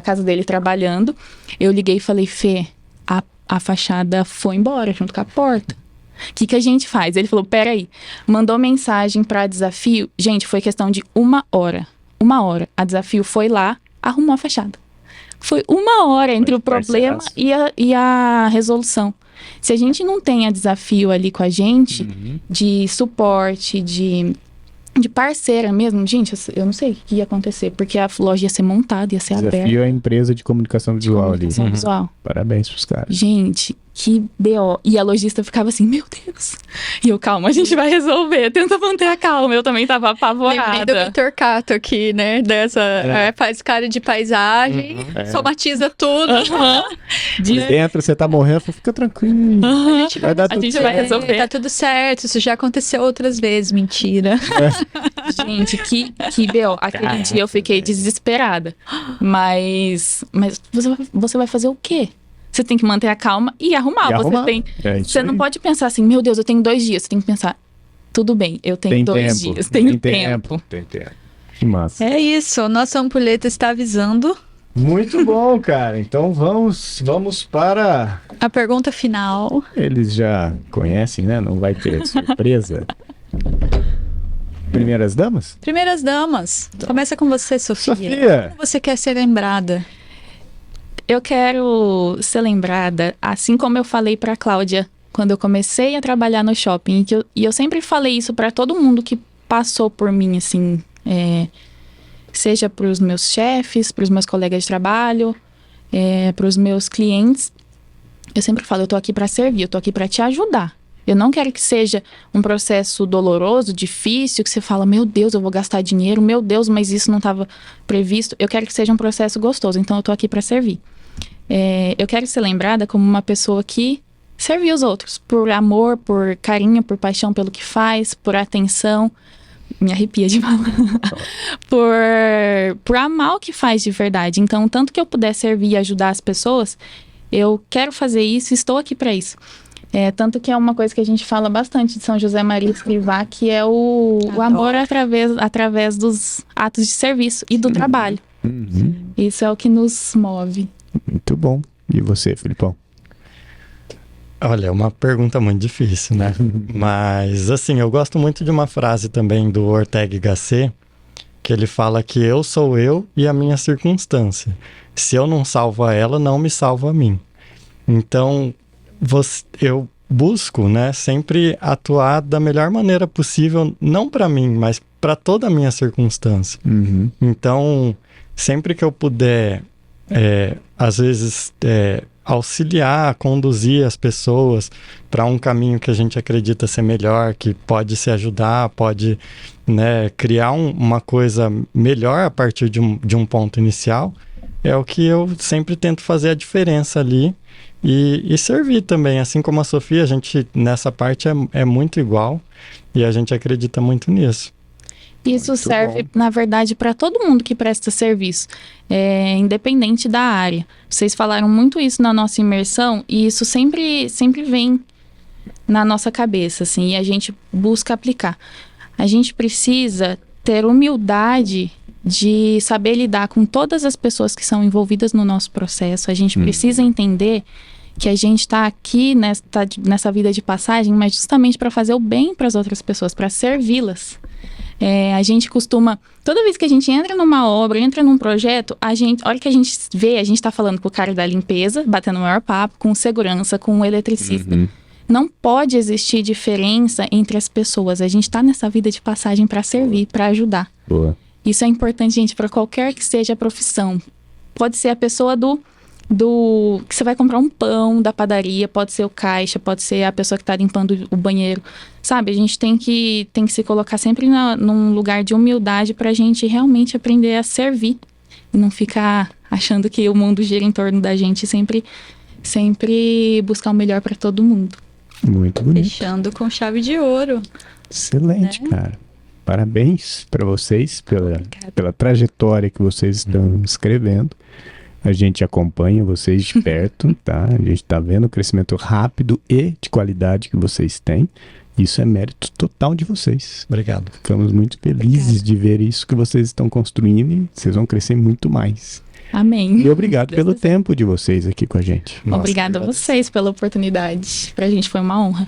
casa dele trabalhando. Eu liguei e falei, Fê, a fachada foi embora junto com a porta. O que a gente faz? Ele falou, peraí. Mandou mensagem pra Desafio. Gente, foi questão de 1 hora. 1 hora. A Desafio foi lá, arrumou a fachada. Foi 1 hora entre o problema e a resolução. Se a gente não tem a Desafio ali com a gente, de suporte, de parceira mesmo, gente, eu não sei o que ia acontecer, porque a loja ia ser montada, ia ser aberta. Desafio a empresa de comunicação visual Comunicação ali. visual. Parabéns pros caras. Gente, que BO. E a lojista ficava assim, meu Deus. E eu, calma, a gente vai resolver. Tenta manter a calma. Eu também tava Lembrei do apavorada. Vitor Cato aqui, né? Faz cara de paisagem, somatiza tudo. De dentro você tá morrendo, fica tranquilo. Vai dar A tudo gente certo. vai resolver. Tá tudo certo, isso já aconteceu outras vezes, mentira. Gente, que BO. Aquele dia eu fiquei desesperada. Mas você vai fazer o quê? Você tem que manter a calma e arrumar. E arrumar. Você não pode pensar assim, meu Deus, eu tenho 2 dias. Você tem que pensar, tudo bem, eu tenho Tem 2 tempo. dias, tenho Tem tempo. Tem tempo. Que massa. É isso, nossa ampulheta está avisando. Muito bom, cara. Então vamos para... A pergunta final. Eles já conhecem, né? Não vai ter surpresa. Primeiras damas? Primeiras damas. Começa com você, Sofia. Sofia! Como você quer ser lembrada? Eu quero ser lembrada, assim como eu falei pra Cláudia, quando eu comecei a trabalhar no shopping, e eu sempre falei isso pra todo mundo que passou por mim, assim, seja para os meus chefes, para os meus colegas de trabalho, para os meus clientes. Eu sempre falo, eu tô aqui para servir, eu tô aqui para te ajudar. Eu não quero que seja um processo doloroso, difícil, que você fala, meu Deus, eu vou gastar dinheiro, meu Deus, mas isso não estava previsto. Eu quero que seja um processo gostoso, então eu tô aqui para servir. Eu quero ser lembrada como uma pessoa que serviu os outros, por amor, por carinho, por paixão pelo que faz, por atenção. Me arrepia de falar. por amar o que faz de verdade. Então, tanto que eu puder servir e ajudar as pessoas, eu quero fazer isso e estou aqui para isso. Tanto que é uma coisa que a gente fala bastante de São José Maria Escrivá, que é o amor através dos atos de serviço e do trabalho. Isso é o que nos move. Muito bom. E você, Filipão? Olha, é uma pergunta muito difícil, né? Mas, assim, eu gosto muito de uma frase também do Ortega y Gasset, que ele fala que eu sou eu e a minha circunstância. Se eu não salvo a ela, não me salvo a mim. Então, eu busco, né, sempre atuar da melhor maneira possível, não para mim, mas para toda a minha circunstância. Então, sempre que eu puder, às vezes, auxiliar, conduzir as pessoas para um caminho que a gente acredita ser melhor, que pode se ajudar, pode, né, criar uma coisa melhor a partir de um ponto inicial, é o que eu sempre tento fazer a diferença ali. E servir também, assim como a Sofia, a gente nessa parte é muito igual e a gente acredita muito nisso. Isso Muito serve, bom. na verdade, para todo mundo que presta serviço, independente da área. Vocês falaram muito isso na nossa imersão e isso sempre vem na nossa cabeça, assim, e a gente busca aplicar. A gente precisa ter humildade de saber lidar com todas as pessoas que são envolvidas no nosso processo. A gente precisa entender que a gente está aqui nessa vida de passagem, mas justamente para fazer o bem para as outras pessoas, para servi-las. A gente costuma, toda vez que a gente entra numa obra, entra num projeto, a hora que a gente vê, a gente está falando com o cara da limpeza, batendo o maior papo, com segurança, com o eletricista. Não pode existir diferença entre as pessoas. A gente está nessa vida de passagem para servir, para ajudar. Boa. Isso é importante, gente, para qualquer que seja a profissão. Pode ser a pessoa que você vai comprar um pão da padaria, pode ser o caixa, pode ser a pessoa que está limpando o banheiro. Sabe, a gente tem que se colocar sempre num lugar de humildade para a gente realmente aprender a servir. E não ficar achando que o mundo gira em torno da gente, sempre buscar o melhor para todo mundo. Muito bonito. Fechando com chave de ouro. Excelente, cara. Parabéns para vocês pela trajetória que vocês estão escrevendo. A gente acompanha vocês de perto, tá? A gente tá vendo o crescimento rápido e de qualidade que vocês têm. Isso é mérito total de vocês. Obrigado. Ficamos muito felizes de ver isso que vocês estão construindo e vocês vão crescer muito mais. Amém. E obrigado pelo tempo de vocês aqui com a gente. Obrigada a vocês pela oportunidade. Pra gente foi uma honra.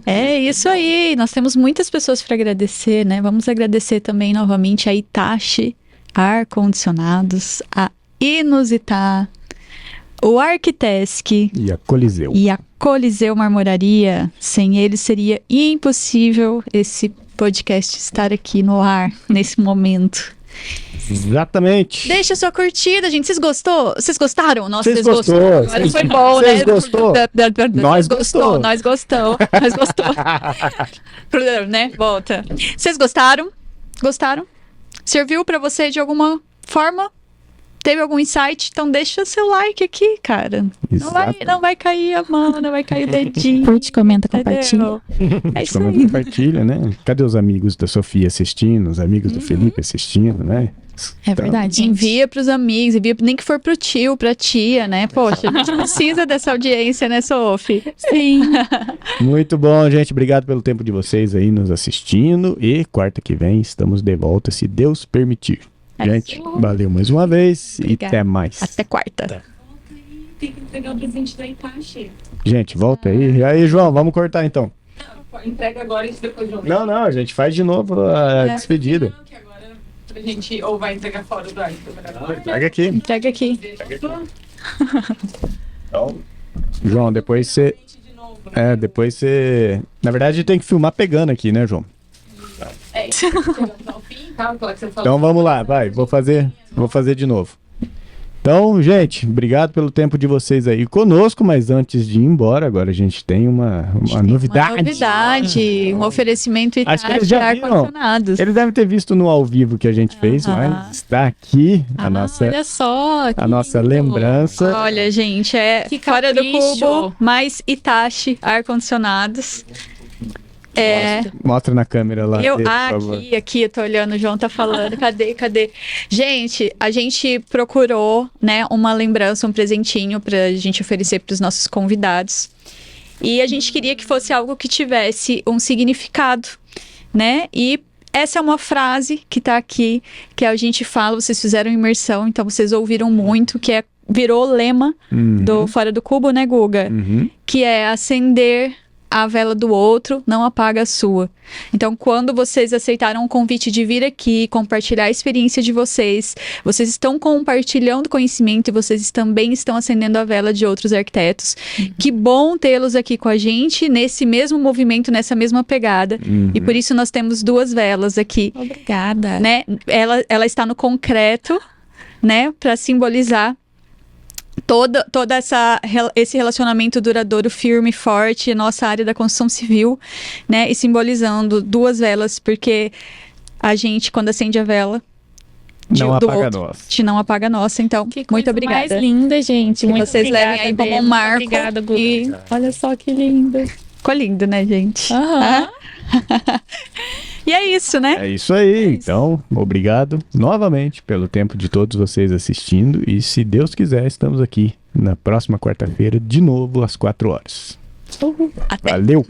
É isso aí. Nós temos muitas pessoas para agradecer, né? Vamos agradecer também novamente a Hitachi Ar-Condicionados, a Inusitar, o Arquitesc E a Coliseu. e a Coliseu Marmoraria. Sem eles seria impossível esse podcast estar aqui no ar nesse momento. Exatamente. Deixa sua curtida, gente. Vocês gostaram? Nossa, Vocês vocês gostaram. gostou? Agora foi bom, né? Vocês gostou? Nós gostou. Nós gostou. Né? Volta. Vocês gostaram? Gostaram? Serviu pra você de alguma forma? Teve algum insight? Então deixa seu like aqui, cara. Não vai cair a mão, não vai cair o dedinho. Curte, comenta, compartilha. É isso Comenta, aí. compartilha, né? Cadê os amigos da Sofia assistindo, os amigos do Felipe assistindo, né? É verdade, gente. Envia pros amigos, nem que for pro tio, pra tia, né? Poxa, a gente precisa dessa audiência, né, Sophie? Sim. Muito bom, gente. Obrigado pelo tempo de vocês aí nos assistindo. E quarta que vem estamos de volta, se Deus permitir. Gente, valeu mais uma vez Obrigada. e até mais. Até quarta. Tem que entregar o presente da Itachi. Gente, volta aí. E aí, João, vamos cortar então. Entrega agora e depois de um Não, a gente faz de novo a despedida. Que agora pra gente ou vai entregar fora do ar. Pega aqui. Entrega aqui. Então, João, depois você... depois você... Na verdade, tem que filmar pegando aqui, né, João? Chegamos ao fim, tá? Aquela que você falou. Então vamos lá, vai, vou fazer de novo. Então, gente, obrigado pelo tempo de vocês aí conosco, mas antes de ir embora, agora a gente tem uma novidade. Uma novidade, um oferecimento Acho que eles Hitachi já viram. ar-condicionados. Eles devem ter visto no ao vivo que a gente fez, mas está aqui a nossa, Olha só, que lindo. lembrança. Olha, gente, é Que fora do capricho. cubo, mais Hitachi ar-condicionados. Mostra na câmera lá. Eu, por favor. aqui, eu tô olhando, o João tá falando, cadê? Gente, a gente procurou, né, uma lembrança, um presentinho pra gente oferecer pros nossos convidados. E a gente queria que fosse algo que tivesse um significado, né? E essa é uma frase que tá aqui, que a gente fala, vocês fizeram imersão, então vocês ouviram muito, que virou o lema do Fora do Cubo, né, Guga? Uhum. Que é acender a vela do outro, não apaga a sua. Então, quando vocês aceitaram o convite de vir aqui, compartilhar a experiência de vocês estão compartilhando conhecimento e vocês também estão acendendo a vela de outros arquitetos. Que bom tê-los aqui com a gente, nesse mesmo movimento, nessa mesma pegada. E por isso nós temos 2 velas aqui, Obrigada. né? Ela está no concreto, né? Para simbolizar toda esse relacionamento duradouro, firme, forte, nossa área da construção civil, né? E simbolizando 2 velas, porque a gente, quando acende a vela, Não do apaga outro, a nossa. a gente não apaga a nossa. Então, Que muito coisa obrigada. mais linda, gente. Que Muito vocês obrigada, levem aí como um Débora. marco. Obrigada, Guga. E Olha só que lindo. ficou lindo, né, gente? Aham. E é isso, né? É isso aí. Então, obrigado novamente pelo tempo de todos vocês assistindo. E se Deus quiser, estamos aqui na próxima quarta-feira, de novo, às 4 horas. Até. Valeu!